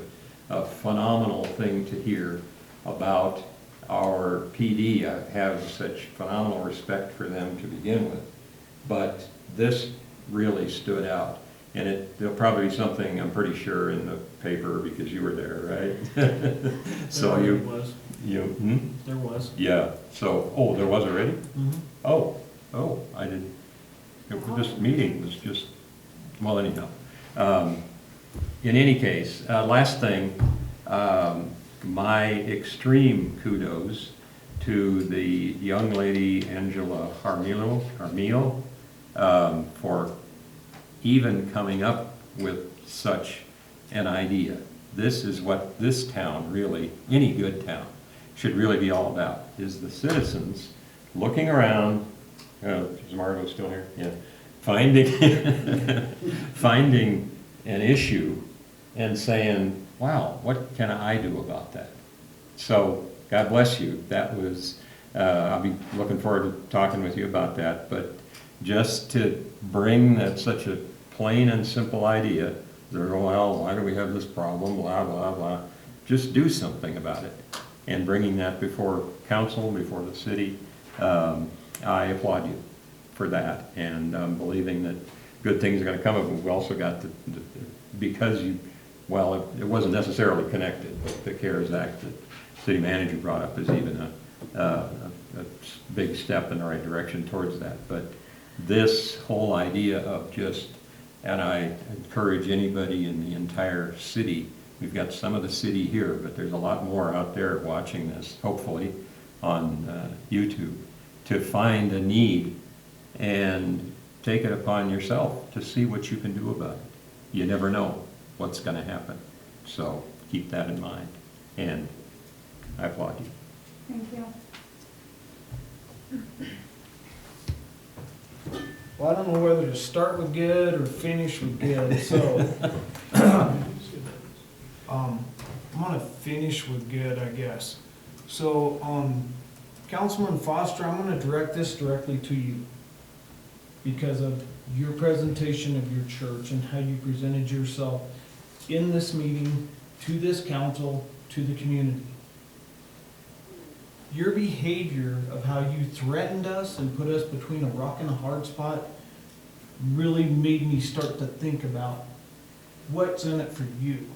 phenomenal thing to hear about our PD. I have such phenomenal respect for them to begin with. But this really stood out. And there'll probably be something, I'm pretty sure, in the paper because you were there, right? So There was. There was. Yeah, so, oh, there was already? Mm-hmm. Oh, I didn't, this meeting was just, well, anyhow. In any case, last thing, my extreme kudos to the young lady, Angela Harmil, for even coming up with such an idea. This is what this town really, any good town, should really be all about, is the citizens looking around, is Margo still here? Yeah. Finding an issue and saying, wow, what can I do about that? So, God bless you. That was, I'll be looking forward to talking with you about that, but just to bring that such a plain and simple idea, well, why do we have this problem, blah, blah, blah. Just do something about it. And bringing that before council, before the city, I applaud you for that. And believing that good things are going to come of it. We've also got because you, well, it wasn't necessarily connected, but the CARES Act that city manager brought up is even a big step in the right direction towards that. But this whole idea of just, and I encourage anybody in the entire city, we've got some of the city here, but there's a lot more out there watching this, hopefully, on YouTube, to find a need and take it upon yourself to see what you can do about it. You never know what's going to happen. So keep that in mind. And I applaud you. Thank you. Well, I don't know whether to start with good or finish with good, so I'm gonna finish with good, I guess. So, Councilman Foster, I'm gonna direct this directly to you because of your presentation of your church and how you presented yourself in this meeting, to this council, to the community. Your behavior of how you threatened us and put us between a rock and a hard spot really made me start to think about what's in it for you.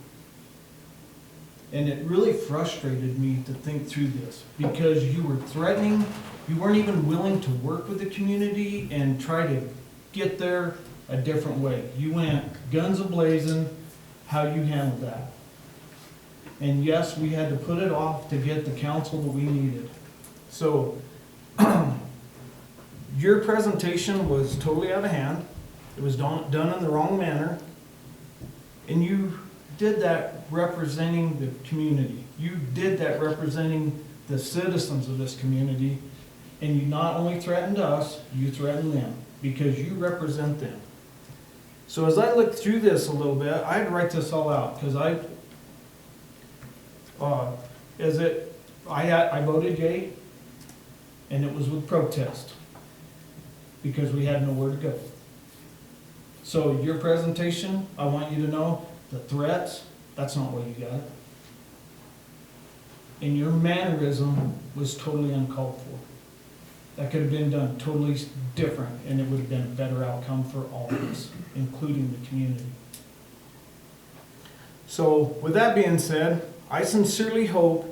And it really frustrated me to think through this because you were threatening, you weren't even willing to work with the community and try to get there a different way. You went guns a-blazing, how you handled that. And yes, we had to put it off to get the counsel that we needed. So, your presentation was totally out of hand. It was done in the wrong manner. And you did that representing the community. You did that representing the citizens of this community. And you not only threatened us, you threatened them because you represent them. So as I looked through this a little bit, I had to write this all out because I voted yay, and it was with protest because we had nowhere to go. So your presentation, I want you to know the threats, that's not what you got. And your mannerism was totally uncalled for. That could have been done totally different, and it would have been a better outcome for all of us, including the community. So with that being said, I sincerely hope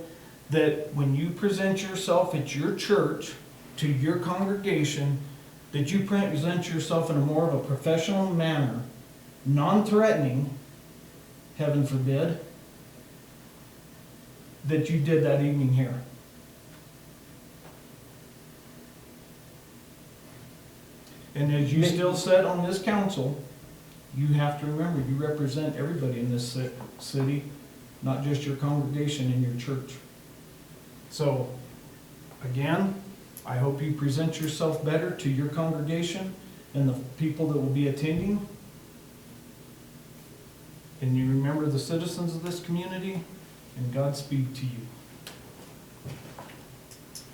that when you present yourself at your church to your congregation, that you present yourself in a more of a professional manner, non-threatening, heaven forbid, that you did that evening here. And as you still sit on this council, you have to remember, you represent everybody in this city, not just your congregation and your church. So, again, I hope you present yourself better to your congregation and the people that will be attending. And you remember the citizens of this community, and Godspeed to you.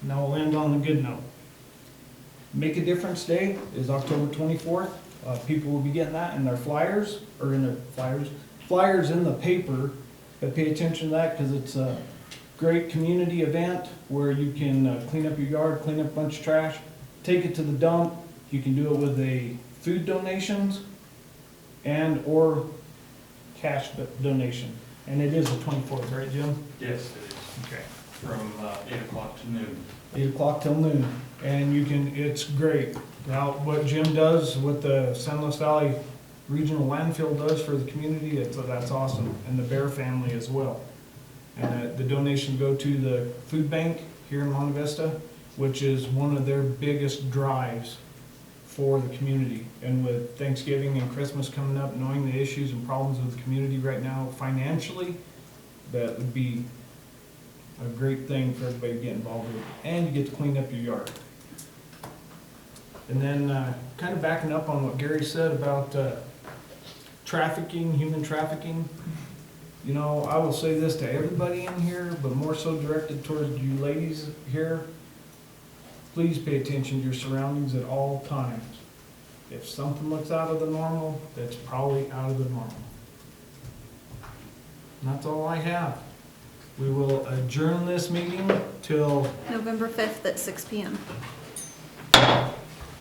Now we'll end on a good note. Make a Difference Day is October 24th. People will be getting that in their flyers, or in their flyers in the paper. But pay attention to that because it's a great community event where you can clean up your yard, clean up a bunch of trash, take it to the dump. You can do it with a food donations and or cash donation. And it is the 24th, right, Jim? Yes, it is. Okay. From 8 o'clock to noon. 8 o'clock till noon. And you can, it's great. Now, what Jim does, what the San Luis Valley Regional Landfill does for the community, that's awesome. And the Bear family as well. And the donation go to the food bank here in Monte Vista, which is one of their biggest drives for the community. And with Thanksgiving and Christmas coming up, knowing the issues and problems with the community right now financially, that would be a great thing for everybody to get involved with. And you get to clean up your yard. And then kind of backing up on what Gary said about trafficking, human trafficking. You know, I will say this to everybody in here, but more so directed towards you ladies here. Please pay attention to your surroundings at all times. If something looks out of the normal, that's probably out of the normal. And that's all I have. We will adjourn this meeting till November 5th at 6 p.m.